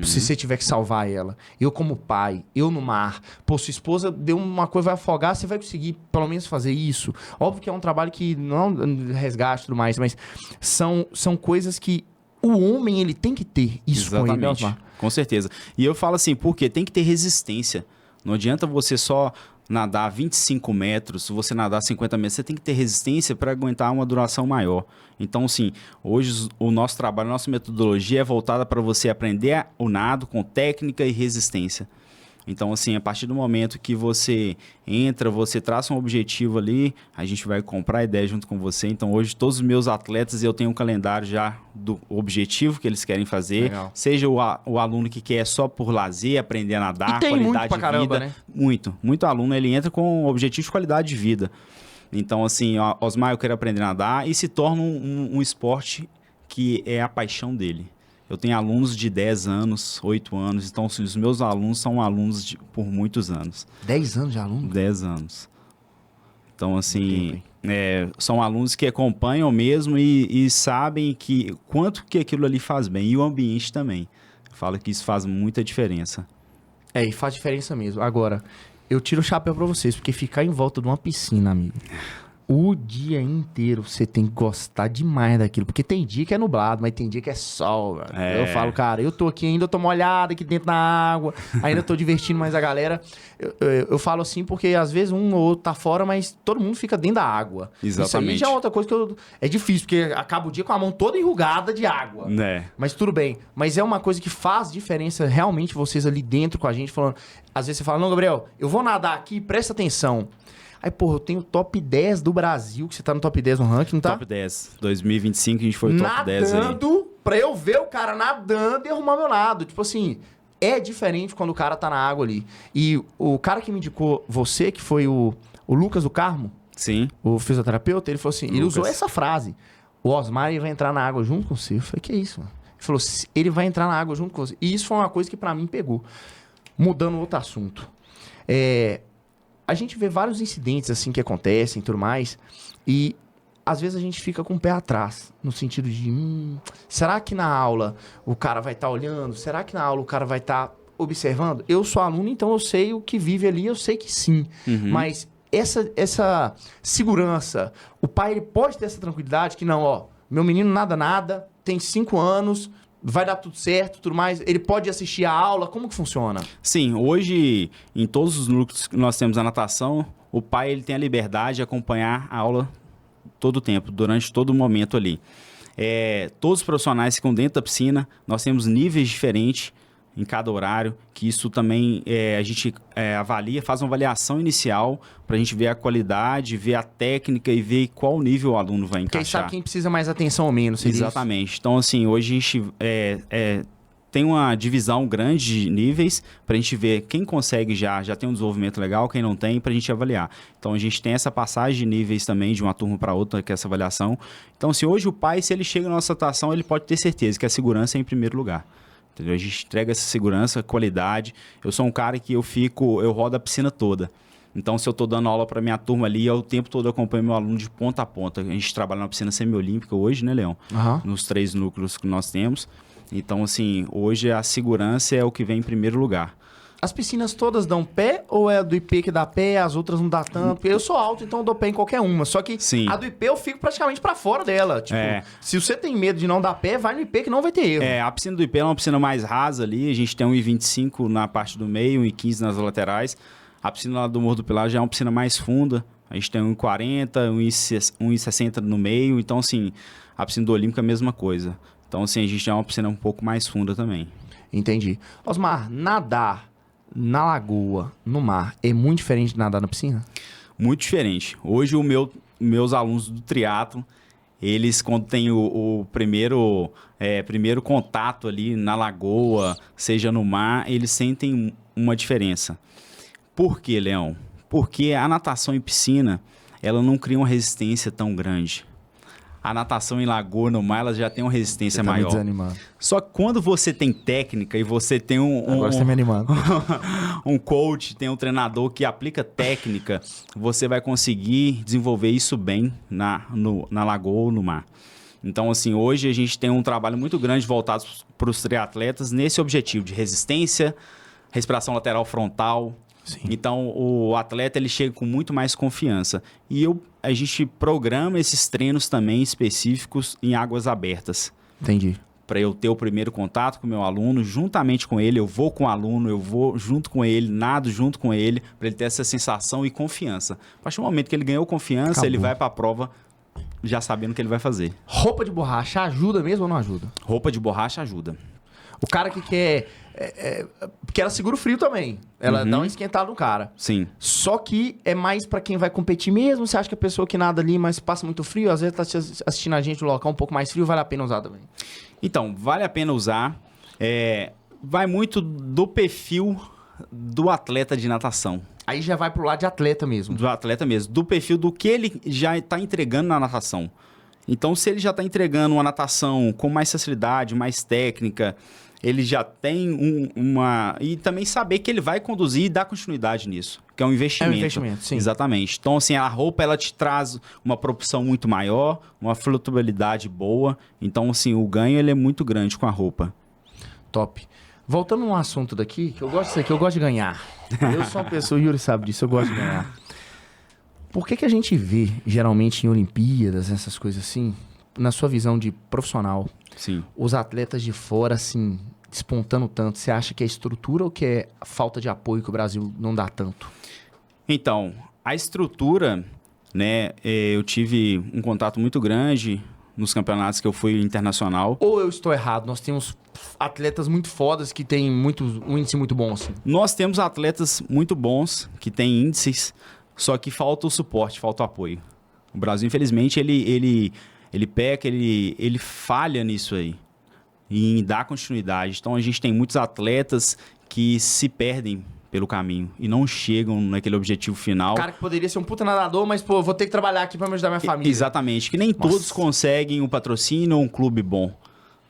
Se você tiver que salvar ela. Eu como pai, eu no mar. Pô, sua esposa deu uma coisa, vai afogar, você vai conseguir pelo menos fazer isso. Óbvio que é um trabalho que não resgate e tudo mais, mas são coisas que o homem ele tem que ter isso. Exatamente. Com ele, Osmar. Com certeza. E eu falo assim, porque tem que ter resistência. Não adianta você só nadar 25 metros, se você nadar 50 metros, você tem que ter resistência para aguentar uma duração maior. Então, sim, hoje o nosso trabalho, a nossa metodologia é voltada para você aprender o nado com técnica e resistência. Então, assim, a partir do momento que você entra, você traça um objetivo ali, a gente vai comprar a ideia junto com você. Então, hoje, todos os meus atletas, eu tenho um calendário já do objetivo que eles querem fazer. Legal. Seja o aluno que quer só por lazer, aprender a nadar, E tem qualidade muito pra de caramba, vida. né? Muito aluno, ele entra com o objetivo de qualidade de vida. Então, assim, ó, Osmar, eu quero aprender a nadar e se torna um esporte que é a paixão dele. Eu tenho alunos de 10 anos, 8 anos, então assim, os meus alunos são alunos por muitos anos. 10 anos de aluno? 10 anos. Então, assim, Entendi. são alunos que acompanham mesmo e sabem que quanto que aquilo ali faz bem. E o ambiente também. Eu falo que isso faz muita diferença. E faz diferença mesmo. Agora, eu tiro o chapéu pra vocês, porque ficar em volta de uma piscina, amigo, o dia inteiro você tem que gostar demais daquilo. Porque tem dia que é nublado, mas tem dia que é sol, velho. É. Eu falo, cara, eu tô aqui ainda, eu tô molhado aqui dentro da água, ainda tô divertindo mais a galera. Eu falo assim porque às vezes um ou outro tá fora, mas todo mundo fica dentro da água. Isso aí Exatamente. já é outra coisa que é difícil, porque acaba o dia com a mão toda enrugada de água. Mas tudo bem. Mas é uma coisa que faz diferença realmente vocês ali dentro com a gente, falando. Às vezes você fala, não, Gabriel, eu vou nadar aqui, presta atenção. Aí, porra, eu tenho o top 10 do Brasil, que você tá no top 10 no ranking, não tá? Top 10. 2025 a gente foi o top 10 aí. Nadando, pra eu ver o cara nadando e arrumar meu nado. Tipo assim, é diferente quando o cara tá na água ali. E o cara que me indicou você, que foi o Lucas do Carmo, Sim. o fisioterapeuta, ele falou assim, ele Lucas. usou essa frase. O Osmar, ele vai entrar na água junto com você. Eu falei, que isso, mano? Ele falou, ele vai entrar na água junto com você. E isso foi uma coisa que pra mim pegou. Mudando outro assunto. A gente vê vários incidentes assim que acontecem e tudo mais, e às vezes a gente fica com o pé atrás, no sentido de, será que na aula o cara vai estar olhando? Será que na aula o cara vai estar observando? Eu sou aluno, então eu sei o que vive ali, eu sei que sim, mas essa segurança, o pai ele pode ter essa tranquilidade que não, ó, meu menino nada, tem 5 anos, vai dar tudo certo, tudo mais. Ele pode assistir a aula, como que funciona? Sim, hoje, em todos os núcleos que nós temos na natação, o pai ele tem a liberdade de acompanhar a aula todo o tempo, durante todo o momento ali. Todos os profissionais que ficam dentro da piscina, nós temos níveis diferentes em cada horário, que isso também a gente avalia, faz uma avaliação inicial para a gente ver a qualidade, ver a técnica e ver qual nível o aluno vai Porque aí encaixar. sabe quem precisa mais atenção ou menos. seria isso? Exatamente. Então, assim, hoje a gente tem uma divisão grande de níveis para a gente ver quem consegue já tem um desenvolvimento legal, quem não tem, para a gente avaliar. Então, a gente tem essa passagem de níveis também, de uma turma para outra, que é essa avaliação. Então, se hoje o pai, se ele chega na nossa atuação, ele pode ter certeza que a segurança é em primeiro lugar. Entendeu? A gente entrega essa segurança, qualidade. Eu sou um cara que eu rodo a piscina toda. Então, se eu estou dando aula para minha turma ali, eu o tempo todo acompanho meu aluno de ponta a ponta. A gente trabalha na piscina semiolímpica hoje, né, Leão? Nos 3 núcleos que nós temos. Então, assim, hoje a segurança é o que vem em primeiro lugar. As piscinas todas dão pé ou é a do IP que dá pé, as outras não dá tanto? Porque eu sou alto, então eu dou pé em qualquer uma. Só que Sim. a do IP eu fico praticamente pra fora dela. Tipo, se você tem medo de não dar pé, vai no IP que não vai ter erro. A piscina do IP é uma piscina mais rasa ali. A gente tem 1,25 na parte do meio, 1,15 nas laterais. A piscina lá do Morro do Pilar já é uma piscina mais funda. A gente tem 1,40, 1,60 no meio. Então, assim, a piscina do Olímpico é a mesma coisa. Então, assim, a gente já é uma piscina um pouco mais funda também. Entendi. Osmar, nadar na lagoa, no mar, é muito diferente de nadar na piscina? Muito diferente. Hoje, meus alunos do triatlo, eles, quando tem o primeiro contato ali na lagoa, seja no mar, eles sentem uma diferença. Por quê, Leão? Porque a natação em piscina, ela não cria uma resistência tão grande. A natação em lagoa, no mar, ela já tem uma resistência maior. Me desanimando. Só que quando você tem técnica e você tem Agora você tá me animando. um coach, tem um treinador que aplica técnica, você vai conseguir desenvolver isso bem na lagoa ou no mar. Então, assim, hoje a gente tem um trabalho muito grande voltado para os triatletas nesse objetivo de resistência, respiração lateral frontal. Sim. Então, o atleta ele chega com muito mais confiança. E a gente programa esses treinos também específicos em águas abertas. Entendi. Para eu ter o primeiro contato com o meu aluno, juntamente com ele, eu vou com o aluno, eu vou junto com ele, nado junto com ele, para ele ter essa sensação e confiança. A partir do momento que ele ganhou confiança, Acabou. ele vai para a prova já sabendo o que ele vai fazer. Roupa de borracha ajuda mesmo ou não ajuda? Roupa de borracha ajuda. O cara que quer... porque ela segura o frio também. Ela dá uma esquentada no cara. Sim. Só que é mais pra quem vai competir mesmo. Você acha que a pessoa que nada ali, mas passa muito frio, às vezes tá assistindo a gente no local um pouco mais frio, vale a pena usar também? Então, vale a pena usar. Vai muito do perfil do atleta de natação. Aí já vai pro lado de atleta mesmo. Do atleta mesmo. Do perfil do que ele já está entregando na natação. Então, se ele já está entregando uma natação com mais facilidade, mais técnica, ele já tem uma... E também saber que ele vai conduzir e dar continuidade nisso, que é um investimento. É um investimento, sim. Exatamente. Então, assim, a roupa, ela te traz uma propulsão muito maior, uma flutuabilidade boa. Então, assim, o ganho, ele é muito grande com a roupa. Top. Voltando a um assunto daqui, que eu gosto disso aqui, eu gosto de ganhar. Eu sou uma pessoa, o Yuri sabe disso, eu gosto de ganhar. Por que a gente vê, geralmente, em Olimpíadas, essas coisas assim, na sua visão de profissional, Sim. os atletas de fora, assim, despontando tanto? Você acha que é estrutura ou que é a falta de apoio que o Brasil não dá tanto? Então, a estrutura, né, eu tive um contato muito grande nos campeonatos que eu fui internacional. Ou eu estou errado? Nós temos atletas muito fodas que têm um índice muito bom, assim. Nós temos atletas muito bons, que têm índices, só que falta o suporte, falta o apoio. O Brasil, infelizmente, ele peca, ele falha nisso aí, em dar continuidade. Então, a gente tem muitos atletas que se perdem pelo caminho e não chegam naquele objetivo final. O cara que poderia ser um puta nadador, mas, pô, vou ter que trabalhar aqui pra me ajudar minha família. Exatamente, que nem todos conseguem um patrocínio ou um clube bom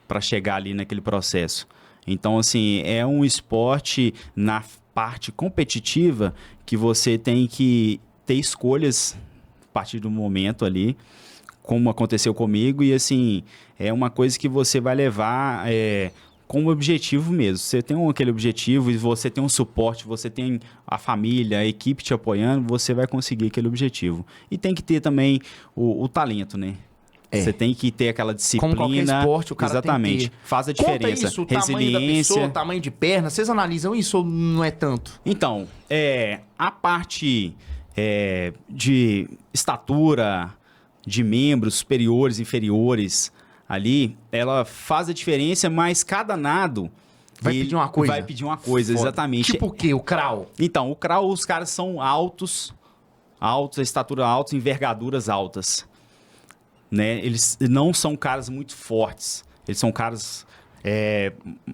para chegar ali naquele processo. Então, assim, é um esporte na parte competitiva que você tem que ter escolhas a partir do momento ali, como aconteceu comigo, e assim, é uma coisa que você vai levar como objetivo mesmo. Você tem aquele objetivo e você tem um suporte, você tem a família, a equipe te apoiando, você vai conseguir aquele objetivo. E tem que ter também o talento, né? Você tem que ter aquela disciplina. Como qualquer esporte, o cara exatamente, tem que ter. faz a diferença. Conta isso, o tamanho da pessoa, o tamanho de perna, vocês analisam isso ou não é tanto? Então, a parte de estatura, de membros superiores, inferiores, ali, ela faz a diferença, mas cada nado... Vai pedir uma coisa? Vai pedir uma coisa, Foda. exatamente. Tipo o quê? O crawl? Então, o crawl, os caras são altos, a estatura alta, envergaduras altas. Né? Eles não são caras muito fortes. Eles são caras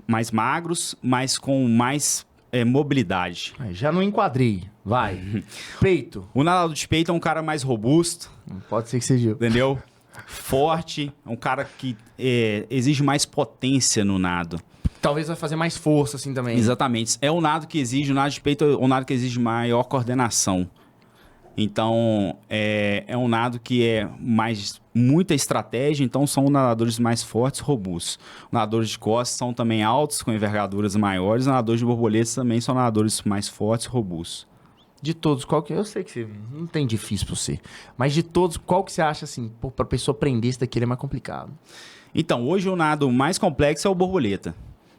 mais magros, mas com mais mobilidade. Já não enquadrei. Vai. Peito. O nadador de peito é um cara mais robusto. Pode ser que seja eu. Entendeu? Forte. É um cara que exige mais potência no nado. Talvez vai fazer mais força, assim, também. Exatamente. O nado de peito é um nado que exige maior coordenação. Então, é um nado que é muita estratégia, então são nadadores mais fortes, robustos. Nadadores de costas são também altos, com envergaduras maiores, nadadores de borboletas também são nadadores mais fortes, robustos. De todos, qual que... Eu sei que você não tem difícil pra você, mas de todos, qual que você acha, assim, pra pessoa aprender isso daqui, ele é mais complicado? Então, hoje o nado mais complexo é o borboleta.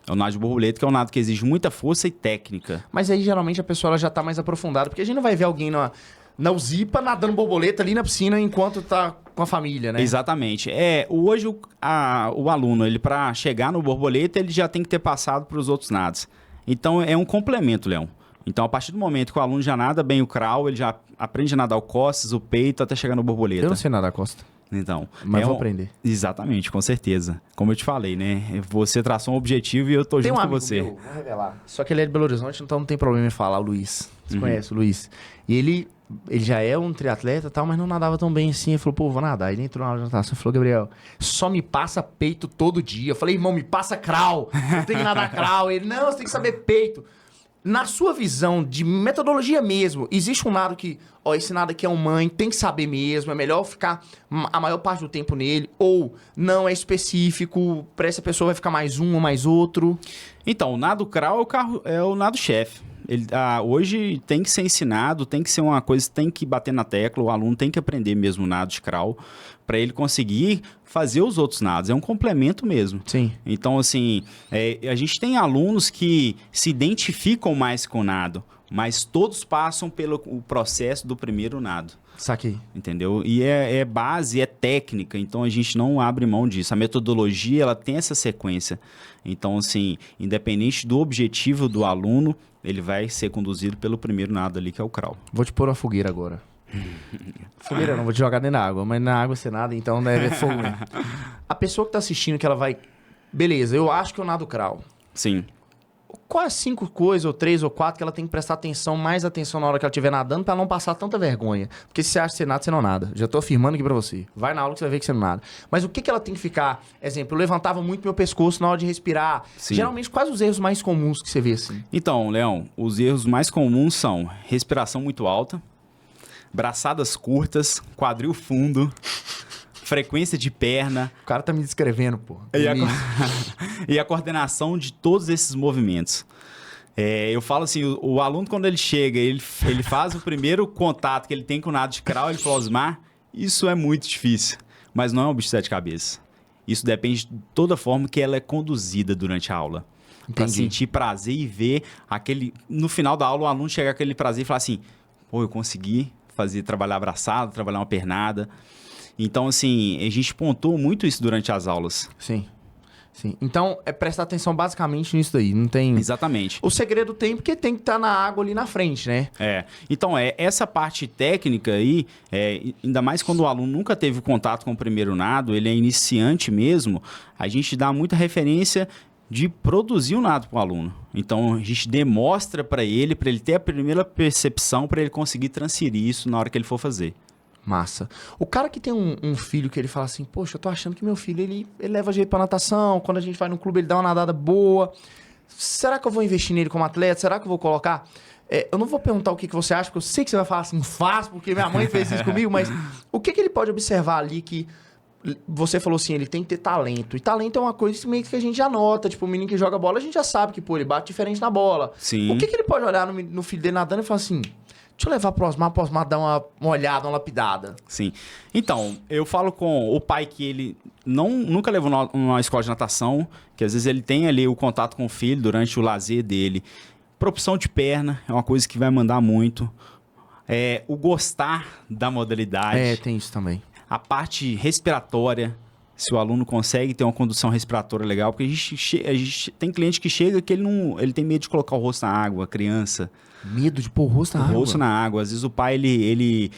É o nado de borboleta, que é um nado que exige muita força e técnica. Mas aí, geralmente, a pessoa ela já tá mais aprofundada, porque a gente não vai ver alguém na Uzipa nadando borboleta ali na piscina enquanto tá com a família, né? Exatamente. Hoje o aluno, ele para chegar no borboleta, ele já tem que ter passado para os outros nados. Então é um complemento, Leão. Então a partir do momento que o aluno já nada bem o crawl, ele já aprende a nadar o costas, o peito, até chegar no borboleta. Eu não sei nadar costa. Então, mas vou aprender. Exatamente, com certeza. Como eu te falei, né? Você traçou um objetivo e eu tô junto com você. Meu, vou revelar. Só que ele é de Belo Horizonte, então não tem problema em falar, o Luiz. Você conhece o Luiz? E ele já é um triatleta e tal, mas não nadava tão bem assim. Ele falou, pô, vou nadar. Ele entrou na aula de natação e falou, Gabriel, só me passa peito todo dia. Eu falei, irmão, me passa crawl. Eu tenho que nadar crawl. Ele, não, você tem que saber peito. Na sua visão de metodologia mesmo, existe um nado que, esse nado aqui é um mãe, tem que saber mesmo, é melhor ficar a maior parte do tempo nele, ou não é específico, para essa pessoa vai ficar mais um ou mais outro? Então, o nado crawl é o nado-chefe. Hoje tem que ser ensinado, tem que ser uma coisa, tem que bater na tecla, o aluno tem que aprender mesmo o nado de crawl para ele conseguir fazer os outros nados. É um complemento mesmo. Sim. Então, assim, a gente tem alunos que se identificam mais com o nado, mas todos passam pelo processo do primeiro nado. Saquei. Entendeu? E é base, é técnica, então a gente não abre mão disso. A metodologia, ela tem essa sequência. Então, assim, independente do objetivo do aluno, ele vai ser conduzido pelo primeiro nado ali, que é o crawl. Vou te pôr uma fogueira agora. Fogueira não, vou te jogar dentro da água, mas na água você nada, então deve fogo mesmo. A pessoa que tá assistindo, que ela vai... Beleza, eu acho que eu nado crawl. Sim. Quais 5 coisas, ou 3 ou 4, que ela tem que prestar atenção, mais atenção na hora que ela estiver nadando, pra não passar tanta vergonha? Porque se você acha que você nada, você não nada. Já tô afirmando aqui pra você. Vai na aula que você vai ver que você não nada. Mas o que que ela tem que ficar? Exemplo, eu levantava muito meu pescoço na hora de respirar. Sim. Geralmente, quais os erros mais comuns que você vê assim? Então, Leão, os erros mais comuns são respiração muito alta, braçadas curtas, quadril fundo, frequência de perna. O cara tá me descrevendo, pô. E a coordenação de todos esses movimentos. Eu falo assim, o aluno quando ele chega, ele faz o primeiro contato que ele tem com o nado de crawl, ele fala, Osmar, isso é muito difícil, mas não é um bicho de sete cabeças. Isso depende de toda a forma que ela é conduzida durante a aula. Para sentir prazer e ver aquele... No final da aula, o aluno chega com aquele prazer e fala assim, pô, eu consegui trabalhar abraçado, trabalhar uma pernada. Então, assim, a gente pontuou muito isso durante as aulas. Sim. Sim. Então, é prestar atenção basicamente nisso daí. Não tem... Exatamente. O segredo tem porque tem que estar na água ali na frente, né? Então, essa parte técnica aí, ainda mais quando o aluno nunca teve contato com o primeiro nado, ele é iniciante mesmo, a gente dá muita referência de produzir o nado para o aluno. Então, a gente demonstra para ele ter a primeira percepção para ele conseguir transferir isso na hora que ele for fazer. Massa. O cara que tem um filho que ele fala assim, poxa, eu tô achando que meu filho, ele leva jeito pra natação, quando a gente vai no clube ele dá uma nadada boa. Será que eu vou investir nele como atleta? Será que eu vou colocar? Eu não vou perguntar o que você acha, porque eu sei que você vai falar assim, faz, porque minha mãe fez isso comigo, mas o que ele pode observar ali que você falou assim, ele tem que ter talento. E talento é uma coisa meio que a gente já nota. Tipo, o menino que joga bola, a gente já sabe que, pô, ele bate diferente na bola. Sim. O que ele pode olhar no filho dele nadando e falar assim... Deixa eu levar pro Osmar dar uma olhada, uma lapidada. Sim. Então, eu falo com o pai que ele nunca levou numa escola de natação, que às vezes ele tem ali o contato com o filho durante o lazer dele. Propulsão de perna é uma coisa que vai mandar muito. O gostar da modalidade. Tem isso também. A parte respiratória, se o aluno consegue ter uma condução respiratória legal, porque a gente tem cliente que chega que ele tem medo de colocar o rosto na água, a criança. Medo de pôr o rosto na água? O rosto na água. Às vezes o pai, ele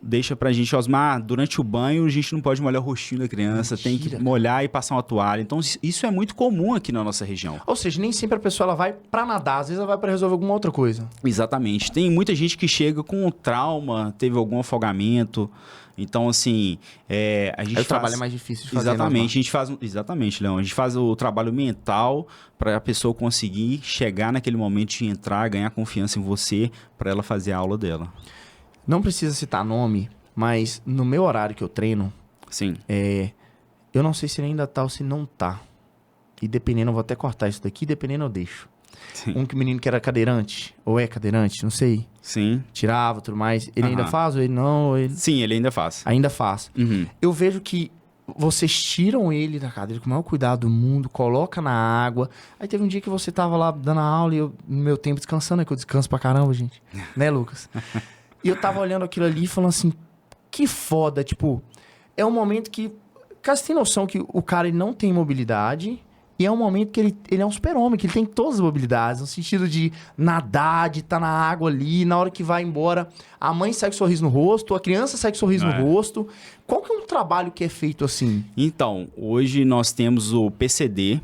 deixa pra gente, Osmar, durante o banho a gente não pode molhar o rostinho da criança, Mentira, tem que molhar e passar uma toalha. Então isso é muito comum aqui na nossa região. Ou seja, nem sempre a pessoa ela vai pra nadar, às vezes ela vai pra resolver alguma outra coisa. Exatamente. Tem muita gente que chega com trauma, teve algum afogamento. Então, assim, a gente o trabalho é mais difícil de fazer. Exatamente, a gente faz... Exatamente, Leão. A gente faz o trabalho mental para a pessoa conseguir chegar naquele momento de entrar, ganhar confiança em você, para ela fazer a aula dela. Não precisa citar nome, mas no meu horário que eu treino, Sim. Eu não sei se ele ainda tá ou se não tá. E dependendo, eu vou até cortar isso daqui, dependendo eu deixo. Sim. Um que o menino que era cadeirante, ou é cadeirante, não sei. Sim. Tirava, tudo mais. Ele ainda faz ou ele não? Ou ele... Sim, ele ainda faz. Ainda faz. Uhum. Eu vejo que vocês tiram ele da cadeira com o maior cuidado do mundo, coloca na água. Aí teve um dia que você tava lá dando a aula e eu, no meu tempo, descansando, que eu descanso pra caramba, gente. Né, Lucas? E eu tava olhando aquilo ali e falando assim, que foda, tipo, é um momento que... Cara, você tem noção que o cara ele não tem mobilidade... E é um momento que ele é um super-homem, que ele tem todas as mobilidades, no sentido de nadar, de estar na água ali, na hora que vai embora, a mãe sai com sorriso no rosto, a criança sai com sorriso no rosto. Qual que é um trabalho que é feito assim? Então, hoje nós temos o PCD,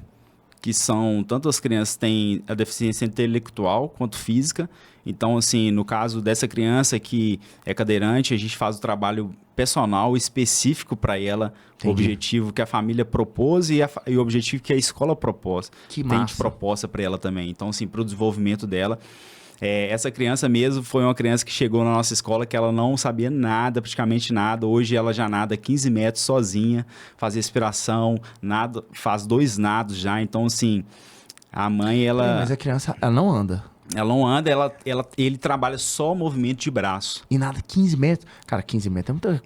que são, tanto as crianças têm a deficiência intelectual quanto física. Então, assim, no caso dessa criança que é cadeirante, a gente faz o trabalho personal específico para ela, o objetivo que a família propôs e o objetivo que a escola propôs. Que tem massa. de proposta para ela também. Então, assim, para o desenvolvimento dela. Essa criança mesmo foi uma criança que chegou na nossa escola que ela não sabia nada, praticamente nada. Hoje ela já nada 15 metros sozinha, faz respiração, nada, faz 2 nados já. Então, assim, a mãe, ela... Mas a criança, ela não anda. Ela não anda, ele trabalha só movimento de braço. E nada, 15 metros. Cara, 15 metros é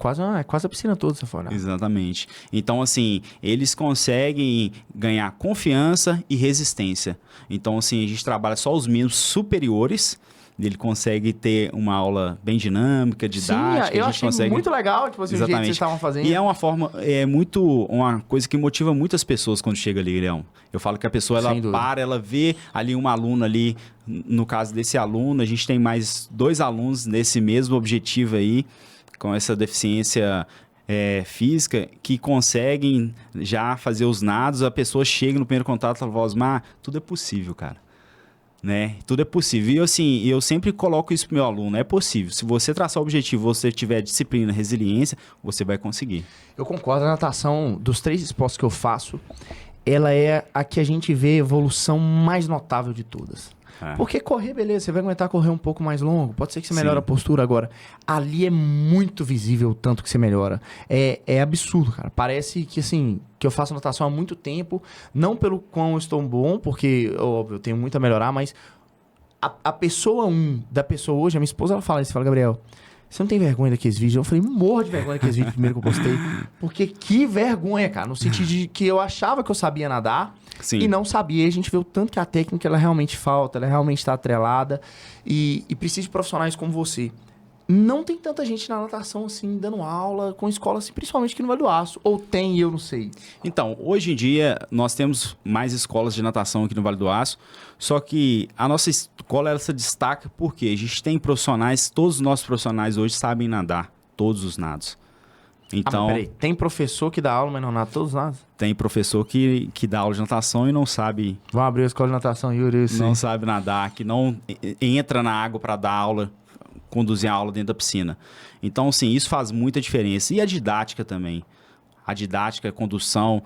quase a piscina toda, se for olhar. Exatamente. Então, assim, eles conseguem ganhar confiança e resistência. Então, assim, a gente trabalha só os membros superiores ele consegue ter uma aula bem dinâmica, didática. Sim, eu achei muito legal, tipo assim, o jeito que vocês estavam fazendo. E é uma forma, uma coisa que motiva muitas pessoas quando chega ali, Leão. Eu falo que a pessoa, ela vê ali um aluno ali, no caso desse aluno, a gente tem mais 2 alunos nesse mesmo objetivo aí, com essa deficiência física, que conseguem já fazer os nados, a pessoa chega no primeiro contato e fala, Osmar, tudo é possível, cara. Né? Tudo é possível. E assim, eu sempre coloco isso pro meu aluno, é possível. Se você traçar o objetivo, você tiver disciplina, resiliência, você vai conseguir. Eu concordo, a natação, dos 3 esportes que eu faço, ela é a que a gente vê a evolução mais notável de todas. Porque correr, beleza, você vai aguentar correr um pouco mais longo, pode ser que você melhore a postura agora. Ali é muito visível o tanto que você melhora. É absurdo, cara. Parece que, assim, que eu faço natação há muito tempo, não pelo quão eu estou bom, porque, óbvio, eu tenho muito a melhorar, mas a pessoa da pessoa hoje, a minha esposa, ela fala isso, fala, Gabriel, você não tem vergonha daqueles vídeos? Eu falei, morro de vergonha daqueles vídeos primeiro que eu postei. Porque que vergonha, cara. No sentido de que eu achava que eu sabia nadar. Sim. E não sabia. E a gente vê o tanto que a técnica, ela realmente falta, ela realmente está atrelada. E precisa de profissionais como você. Não tem tanta gente na natação, assim, dando aula com escolas, assim, principalmente aqui no Vale do Aço. Ou tem, eu não sei. Então, hoje em dia, nós temos mais escolas de natação aqui no Vale do Aço. Só que a nossa escola, ela se destaca porque a gente tem profissionais, todos os nossos profissionais hoje sabem nadar, todos os nados. Então, peraí, tem professor que dá aula, mas não nada todos os nados? Tem professor que dá aula de natação e não sabe... Vamos abrir a escola de natação, Yuri. Não sabe nadar, que não entra na água para dar aula, conduzir a aula dentro da piscina. Então, assim, isso faz muita diferença. E a didática também. A didática, a condução...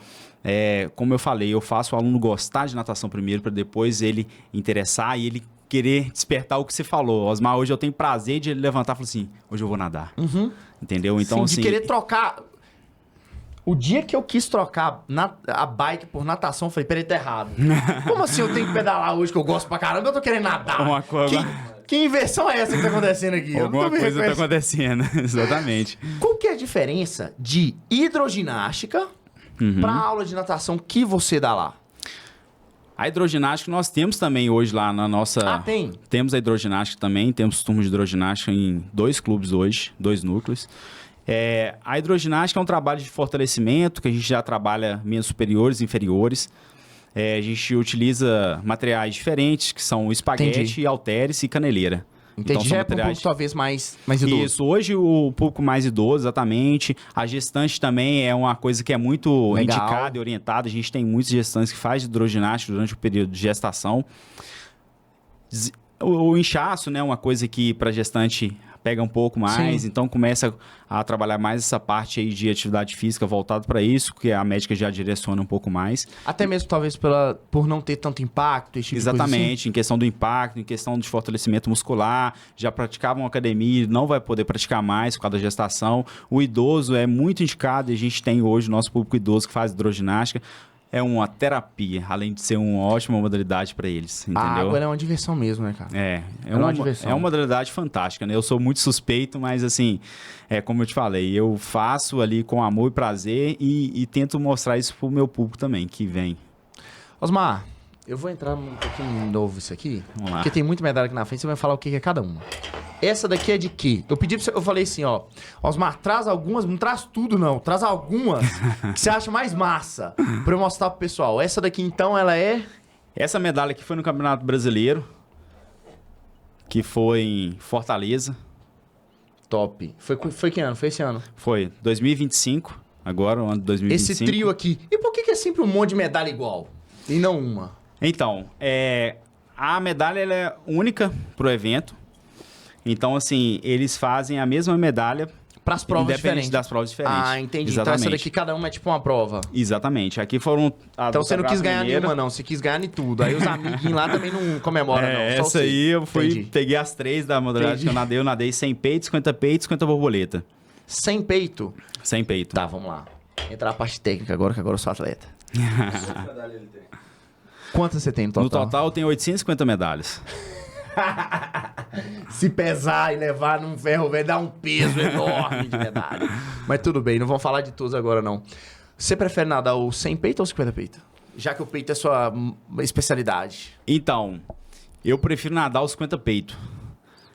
como eu falei, eu faço o aluno gostar de natação primeiro, para depois ele interessar e ele querer despertar o que você falou. Osmar, hoje eu tenho prazer de ele levantar e falar assim, hoje eu vou nadar. Entendeu? Então, sim, de querer trocar... O dia que eu quis trocar a bike por natação, eu falei, peraí, tá errado. Como assim eu tenho que pedalar hoje, que eu gosto pra caramba, eu tô querendo nadar? Uma coisa... Que inversão é essa que tá acontecendo aqui? Alguma coisa tá acontecendo, exatamente. Qual que é a diferença de hidroginástica pra aula de natação que você dá lá? A hidroginástica nós temos também hoje lá na nossa... tem? Temos a hidroginástica também, temos turmas de hidroginástica em 2 clubes hoje, 2 núcleos. A hidroginástica é um trabalho de fortalecimento, que a gente já trabalha membros superiores e inferiores. A gente utiliza materiais diferentes, que são espaguete, halteres e caneleira. Entendi. Então, já é para um público talvez mais idoso. Isso, hoje o público mais idoso, exatamente. A gestante também é uma coisa que é muito indicada e orientada. A gente tem muitos gestantes que fazem hidroginástica durante o período de gestação. O inchaço, né, uma coisa que para gestante pega um pouco mais, então começa a trabalhar mais essa parte aí de atividade física voltado para isso, que a médica já direciona um pouco mais. Até mesmo talvez por não ter tanto impacto, esse tipo exatamente, de coisa assim. Em questão do impacto, em questão de fortalecimento muscular, já praticavam academia, não vai poder praticar mais por causa da gestação. O idoso é muito indicado e a gente tem hoje o nosso público idoso que faz hidroginástica. É uma terapia, além de ser uma ótima modalidade para eles, entendeu? A água é uma diversão mesmo, né, cara? É uma diversão. É uma modalidade fantástica, né? Eu sou muito suspeito, mas assim, como eu te falei, eu faço ali com amor e prazer e tento mostrar isso pro meu público também, que vem. Osmar, eu vou entrar um pouquinho novo isso aqui, vamos lá. Porque tem muito medalha aqui na frente, você vai falar o que é cada uma. Essa daqui é de quê? Eu pedi pra você, eu falei assim, ó, Osmar, traz algumas, não traz tudo não, traz algumas que você acha mais massa pra eu mostrar pro pessoal. Essa daqui então, ela é... Essa medalha aqui foi no Campeonato Brasileiro, que foi em Fortaleza. Top. Foi que ano? Foi esse ano? Foi 2025, agora, o ano de 2025. Esse trio aqui. E por que é sempre um monte de medalha igual? E não uma? Então, a medalha ela é única pro evento. Então, assim, eles fazem a mesma medalha para as provas diferentes. Das provas diferentes. Ah, entendi. Exatamente. Então essa daqui cada uma é tipo uma prova. Exatamente. Aqui foram... Então você não quis ganhar nenhuma, não. Você quis ganhar em tudo. Aí os amiguinhos lá também não comemoram, não. Só essa aí eu peguei as 3 da modalidade que eu nadei. Eu nadei 100 peito, 50 peito, 50 borboleta. 100 peito? 100 peito. Tá, vamos lá. Entrar a parte técnica agora, que agora eu sou atleta. Quantas você tem no total? No total eu tenho 850 medalhas. Se pesar e levar num ferro velho, dá um peso enorme de medalha. Mas tudo bem, não vamos falar de todos agora, não. Você prefere nadar o 100 peito ou 50 peito? Já que o peito é sua especialidade. Então, eu prefiro nadar o 50 peito.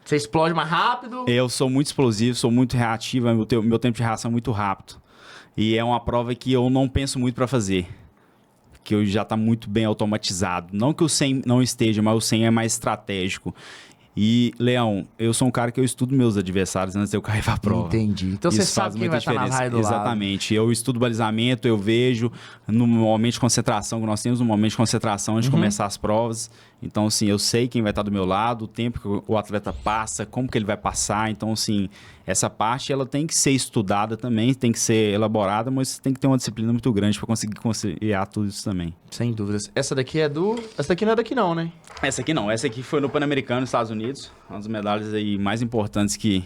Você explode mais rápido? Eu sou muito explosivo, sou muito reativo, meu tempo de reação é muito rápido. E é uma prova que eu não penso muito para fazer. Que eu já tá muito bem automatizado. Não que o 100 não esteja, mas o 100 é mais estratégico. E, Leão, eu sou um cara que eu estudo meus adversários antes de eu cair pra prova. Entendi. Então Isso você sabe faz quem muita vai estar na diferença. raia do lado. Exatamente. Eu estudo balizamento, eu vejo no momento de concentração, que nós temos um momento de concentração antes de começar as provas. Então, assim, eu sei quem vai estar do meu lado, o tempo que o atleta passa, como que ele vai passar. Então, assim, essa parte ela tem que ser estudada também, tem que ser elaborada, mas tem que ter uma disciplina muito grande para conseguir conciliar tudo isso também. Sem dúvidas. Essa daqui é do... Essa daqui não é daqui não, né? Essa aqui não, essa aqui foi no Pan-Americano nos Estados Unidos, uma das medalhas aí mais importantes que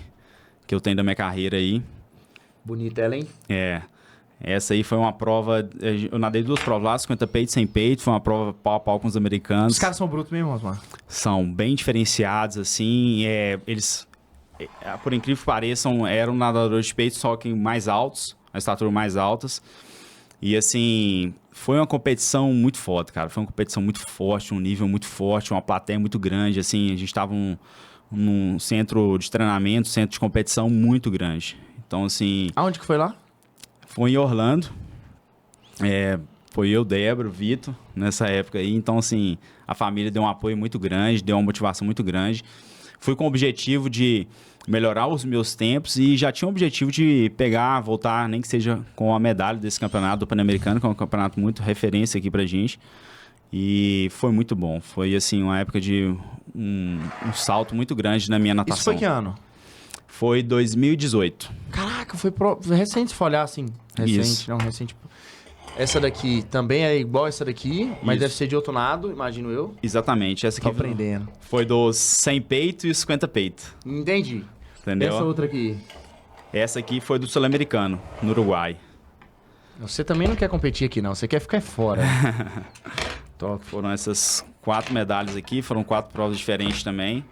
eu tenho da minha carreira aí. Bonita ela, hein? Essa aí foi uma prova, eu nadei 2 provas lá, 50 peito, 100 peito, foi uma prova pau a pau com os americanos. Os caras são brutos mesmo, Osmar? São bem diferenciados, assim, eles, por incrível que pareçam, eram nadadores de peito, só que mais altos, a estatura mais altas. E assim, foi uma competição muito forte, cara. Foi uma competição muito forte, um nível muito forte, uma plateia muito grande. Assim, a gente estava num centro de treinamento, centro de competição muito grande. Então, assim... Aonde que foi lá? Foi em Orlando. Foi eu, Débora, o Vitor, nessa época aí. Então, assim, a família deu um apoio muito grande, deu uma motivação muito grande. Fui com o objetivo de melhorar os meus tempos e já tinha o objetivo de voltar, nem que seja com a medalha desse campeonato do Pan-Americano, que é um campeonato muito referência aqui pra gente. E foi muito bom. Foi, assim, uma época de um salto muito grande na minha natação. Isso foi que ano? Foi 2018. Caraca, foi recente se for olhar assim. Recente. Essa daqui também é igual essa daqui, mas Isso. deve ser de outro nado, imagino eu. Exatamente. Essa Tô aqui aprendendo. foi dos 100 peito e os 50 peito. Entendi. Entendeu? Essa outra aqui. Essa aqui foi do Sul-Americano, no Uruguai. Você também não quer competir aqui, não. Você quer ficar fora. Então, foram essas 4 medalhas aqui, foram 4 provas diferentes também.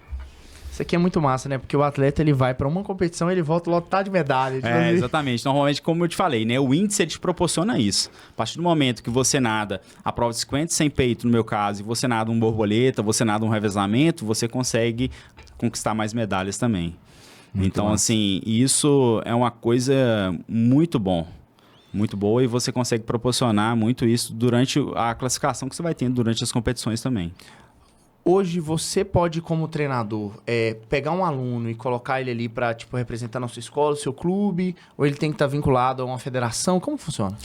Isso aqui é muito massa, né? Porque o atleta, ele vai pra uma competição e ele volta lotado de medalha. Exatamente. Normalmente, como eu te falei, né? O índice, ele te proporciona isso. A partir do momento que você nada a prova de 50 e 100 peito, no meu caso, e você nada um borboleta, você nada um revezamento, você consegue conquistar mais medalhas também. Muito então, massa. assim, isso é uma coisa muito boa, e você consegue proporcionar muito isso durante a classificação que você vai tendo durante as competições também. Hoje, você pode, como treinador, pegar um aluno e colocar ele ali pra, tipo, representar na sua escola, seu clube, ou ele tem que estar vinculado a uma federação? Como funciona?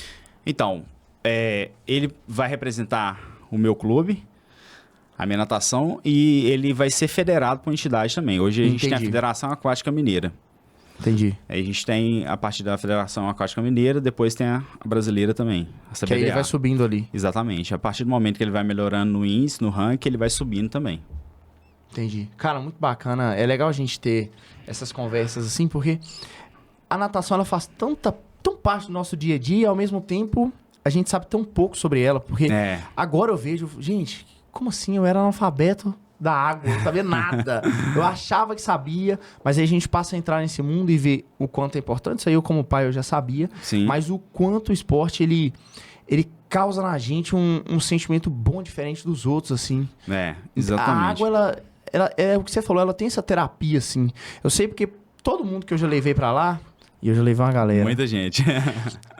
Então, ele vai representar o meu clube, a minha natação, e ele vai ser federado por entidade também. Hoje a gente tem a Entendi. Federação Aquática Mineira. Entendi. Aí a gente tem a parte da Federação Aquática Mineira, depois tem a brasileira também, a CBDA. Que aí ele vai subindo ali. Exatamente. A partir do momento que ele vai melhorando no índice, no ranking, ele vai subindo também. Entendi. Cara, muito bacana. É legal a gente ter essas conversas assim, porque a natação, ela faz tão parte do nosso dia a dia, e ao mesmo tempo, a gente sabe tão pouco sobre ela. Porque agora eu vejo... Gente, como assim? Eu era analfabeto da água, eu não sabia nada. Eu achava que sabia, mas aí a gente passa a entrar nesse mundo e ver o quanto é importante. Isso aí eu, como pai, eu já sabia. Sim. Mas o quanto o esporte, ele causa na gente um sentimento bom, diferente dos outros, assim. Exatamente. A água, ela é o que você falou, ela tem essa terapia, assim. Eu sei porque todo mundo que eu já levei pra lá, e eu já levei uma galera, Muita gente.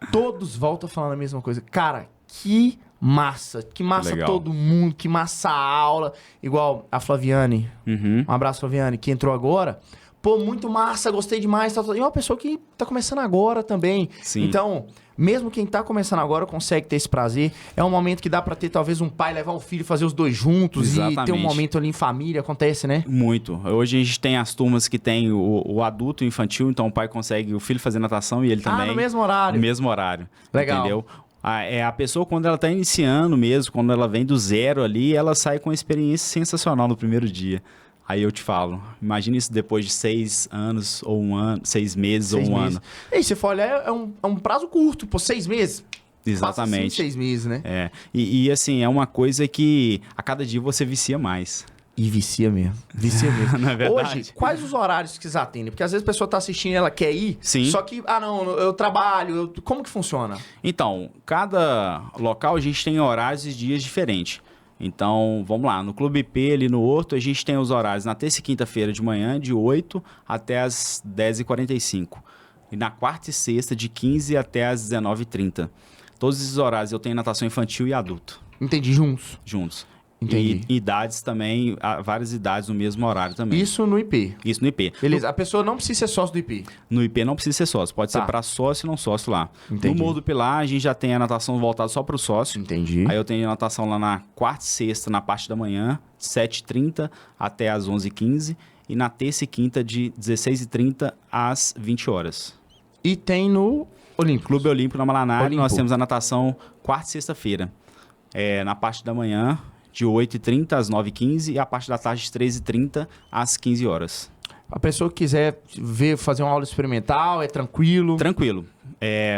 todos voltam falando a mesma coisa. Cara, que massa Legal. todo mundo, que massa a aula. Igual a Flaviane, Uhum. um abraço, Flaviane, que entrou agora. Pô, muito massa, gostei demais. E uma pessoa que tá começando agora também. Sim. Então, mesmo quem tá começando agora consegue ter esse prazer. É um momento que dá pra ter, talvez, um pai levar um filho e fazer os dois juntos. Exatamente. E ter um momento ali em família. Acontece, né? Muito. Hoje a gente tem as turmas que tem o adulto e o infantil, então o pai consegue o filho fazer natação e ele também. No mesmo horário. No mesmo horário. Legal. Entendeu? A pessoa, quando ela tá iniciando mesmo, quando ela vem do zero ali, ela sai com uma experiência sensacional no primeiro dia. Aí eu te falo, imagina isso depois de 6 anos ou 1 ano, 6 meses 6 ou um meses. ano. E aí, você for olhar, é um prazo curto, pô, 6 meses. Exatamente. Passa, assim, 6 meses, né? E assim, é uma coisa que a cada dia você vicia mais. E vicia mesmo. Vicia mesmo. Não é verdade? Hoje, quais os horários que vocês atendem? Porque às vezes a pessoa tá assistindo e ela quer ir, Sim. só que, não, eu trabalho. Como que funciona? Então, cada local a gente tem horários e dias diferentes. Então, vamos lá, no Clube IP, ali no Horto, a gente tem os horários na terça e quinta-feira de manhã, de 8 até as 10h45. E na quarta e sexta, de 15 até as 19h30. Todos esses horários eu tenho natação infantil e adulto. Entendi, juntos. Entendi. E idades também, várias idades no mesmo horário também. Isso no IP. Isso no IP. Beleza, a pessoa não precisa ser sócio do IP. No IP não precisa ser sócio, pode ser para sócio e não sócio lá. Entendi. No Morro do Pilar, a gente já tem a natação voltada só para o sócio. Entendi. Aí eu tenho a natação lá na quarta e sexta, na parte da manhã, 7h30 até as 11h15. E na terça e quinta, de 16h30 às 20 horas. E tem no Olímpico. Clube Olímpico na Malanari, Olimpo. nós temos a natação quarta e sexta-feira. Na parte da manhã, de 8h30 às 9h15 e a parte da tarde de 13h30 às 15 horas. A pessoa que quiser fazer uma aula experimental, é tranquilo? Tranquilo.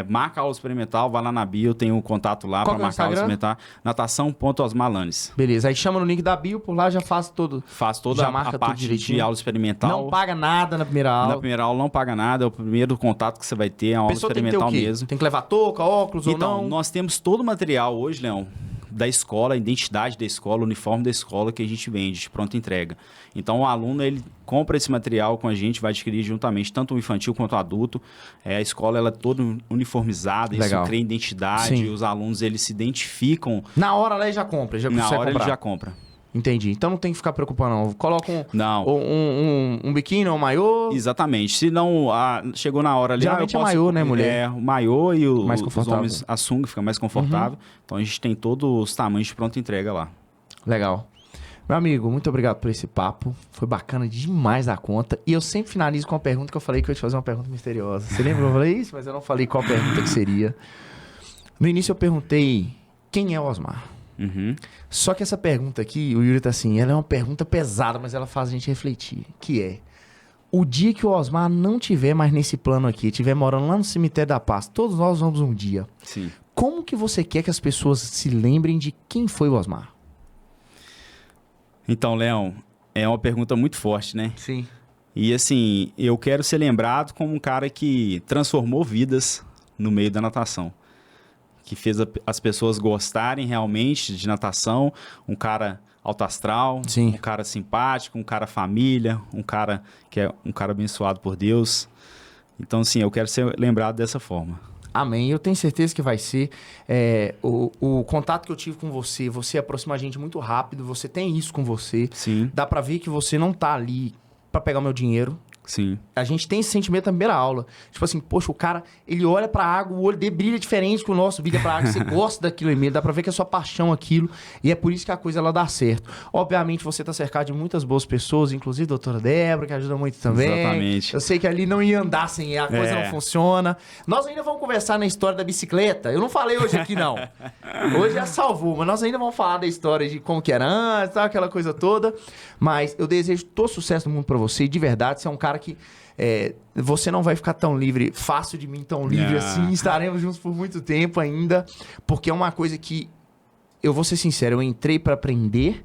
Marca a aula experimental, vai lá na bio, tem um contato lá para marcar a aula experimental. Natação.osmalanes. Beleza, aí chama no link da bio, por lá já faz todo. Faz toda já a marca parte tudo de aula experimental. Não paga nada na primeira aula. Na primeira aula não paga nada, é o primeiro contato que você vai ter, é uma aula experimental mesmo. Tem que levar touca, óculos então, ou não? Nós temos todo o material hoje, Leão, da escola, a identidade da escola, o uniforme da escola que a gente vende de pronta entrega. Então, o aluno, ele compra esse material com a gente, vai adquirir juntamente tanto o infantil quanto o adulto. A escola, ela é toda uniformizada, Legal. isso cria identidade, Sim. os alunos, eles se identificam. Na hora ela já compra, já Na consegue hora comprar. ele já compra. Entendi. Então não tem que ficar preocupado, não. Coloca Não. um biquíni ou um maiô. Exatamente. Se não, chegou na hora ali... Geralmente é maiô, né, mulher? O maiô e Mais os confortável. homens, a sunga fica mais confortável. Então, a gente tem todos os tamanhos de pronta entrega lá. Legal. Meu amigo, muito obrigado por esse papo. Foi bacana demais a conta. E eu sempre finalizo com uma pergunta que eu falei que eu ia te fazer uma pergunta misteriosa. Você lembra que eu falei isso? Mas eu não falei qual pergunta que seria. No início eu perguntei quem é o Osmar. Uhum. Só que essa pergunta aqui, o Yuri tá assim, ela é uma pergunta pesada, mas ela faz a gente refletir. Que é, o dia que o Osmar não tiver mais nesse plano aqui, estiver morando lá no Cemitério da Paz, todos nós vamos um dia. Sim. Como que você quer que as pessoas se lembrem de quem foi o Osmar? Então, Leão, é uma pergunta muito forte, né? Sim. E assim, eu quero ser lembrado como um cara que transformou vidas no meio da natação. Que fez as pessoas gostarem realmente de natação. Um cara alto astral, Sim. um cara simpático, um cara família, um cara que é um cara abençoado por Deus. Então, assim, eu quero ser lembrado dessa forma. Amém. Eu tenho certeza que vai ser. O contato que eu tive com você aproxima a gente muito rápido, você tem isso com você. Sim, Dá pra ver que você não tá ali pra pegar o meu dinheiro. sim. A gente tem esse sentimento na primeira aula. Tipo assim, poxa, o cara, ele olha pra água, o olho dele brilha diferente que o nosso brilha pra água. Você gosta daquilo em meio, dá pra ver que é sua paixão aquilo. E é por isso que a coisa ela dá certo. Obviamente, você tá cercado de muitas boas pessoas, inclusive a doutora Débora, que ajuda muito também. Exatamente. Eu sei que ali não ia andar sem ela, a coisa não funciona. Nós ainda vamos conversar na história da bicicleta. Eu não falei hoje aqui, não. Hoje já salvou, mas nós ainda vamos falar da história de como que era antes, tá, aquela coisa toda. Mas eu desejo todo sucesso no mundo pra você. De verdade, você é um cara que você não vai ficar tão livre, fácil de mim, tão livre assim. Estaremos juntos por muito tempo ainda, porque é uma coisa que, eu vou ser sincero, eu entrei pra aprender,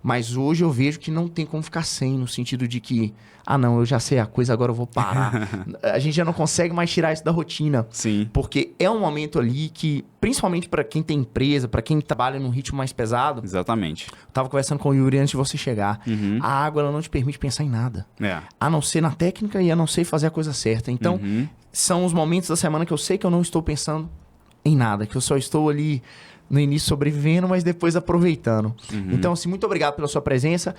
mas hoje eu vejo que não tem como ficar sem, no sentido de que, não, eu já sei a coisa, agora eu vou parar. A gente já não consegue mais tirar isso da rotina. Sim. Porque é um momento ali que, principalmente pra quem tem empresa, pra quem trabalha num ritmo mais pesado, Exatamente. eu tava conversando com o Yuri antes de você chegar, a água ela não te permite pensar em nada. A não ser na técnica e a não ser fazer a coisa certa. Então, são os momentos da semana que eu sei que eu não estou pensando em nada, que eu só estou ali no início sobrevivendo, mas depois aproveitando. Então, assim, muito obrigado pela sua presença.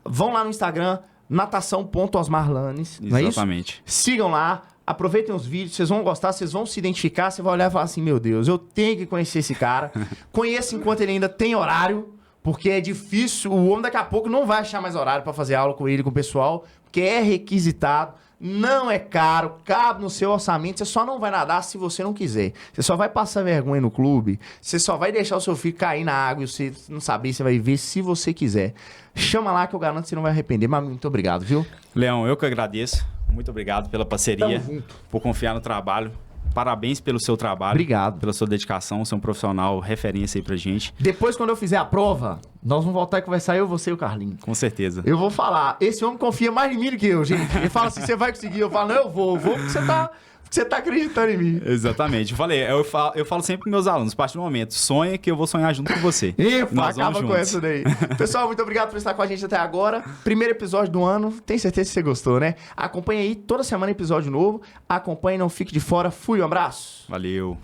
Vão lá no Instagram, natação.osmarlanes, não é isso? Exatamente. Sigam lá, aproveitem os vídeos, vocês vão gostar, vocês vão se identificar, você vai olhar e falar assim, meu Deus, eu tenho que conhecer esse cara. Conheça enquanto ele ainda tem horário, porque é difícil, o homem daqui a pouco não vai achar mais horário para fazer aula com ele, com o pessoal, porque é requisitado, não é caro, cabe no seu orçamento, você só não vai nadar se você não quiser. Você só vai passar vergonha no clube, você só vai deixar o seu filho cair na água e você não saber, você vai ver se você quiser. Chama lá que eu garanto que você não vai arrepender, mas muito obrigado, viu? Leão, eu que agradeço. Muito obrigado pela parceria, Tamo junto. por confiar no trabalho. Parabéns pelo seu trabalho. Obrigado. Pela sua dedicação, você é um profissional referência aí pra gente. Depois, quando eu fizer a prova, nós vamos voltar e conversar, eu, você e o Carlinhos. Com certeza. Eu vou falar, esse homem confia mais em mim do que eu, gente. Ele fala assim, você vai conseguir. Eu falo, não, eu vou porque você Você tá acreditando em mim. Exatamente. Eu falo sempre pros meus alunos, a partir do momento, sonha que eu vou sonhar junto com você. Acaba com essa daí. Pessoal, muito obrigado por estar com a gente até agora. Primeiro episódio do ano. Tenho certeza que você gostou, né? Acompanhe aí, toda semana episódio novo. Acompanhe, não fique de fora. Fui, um abraço. Valeu.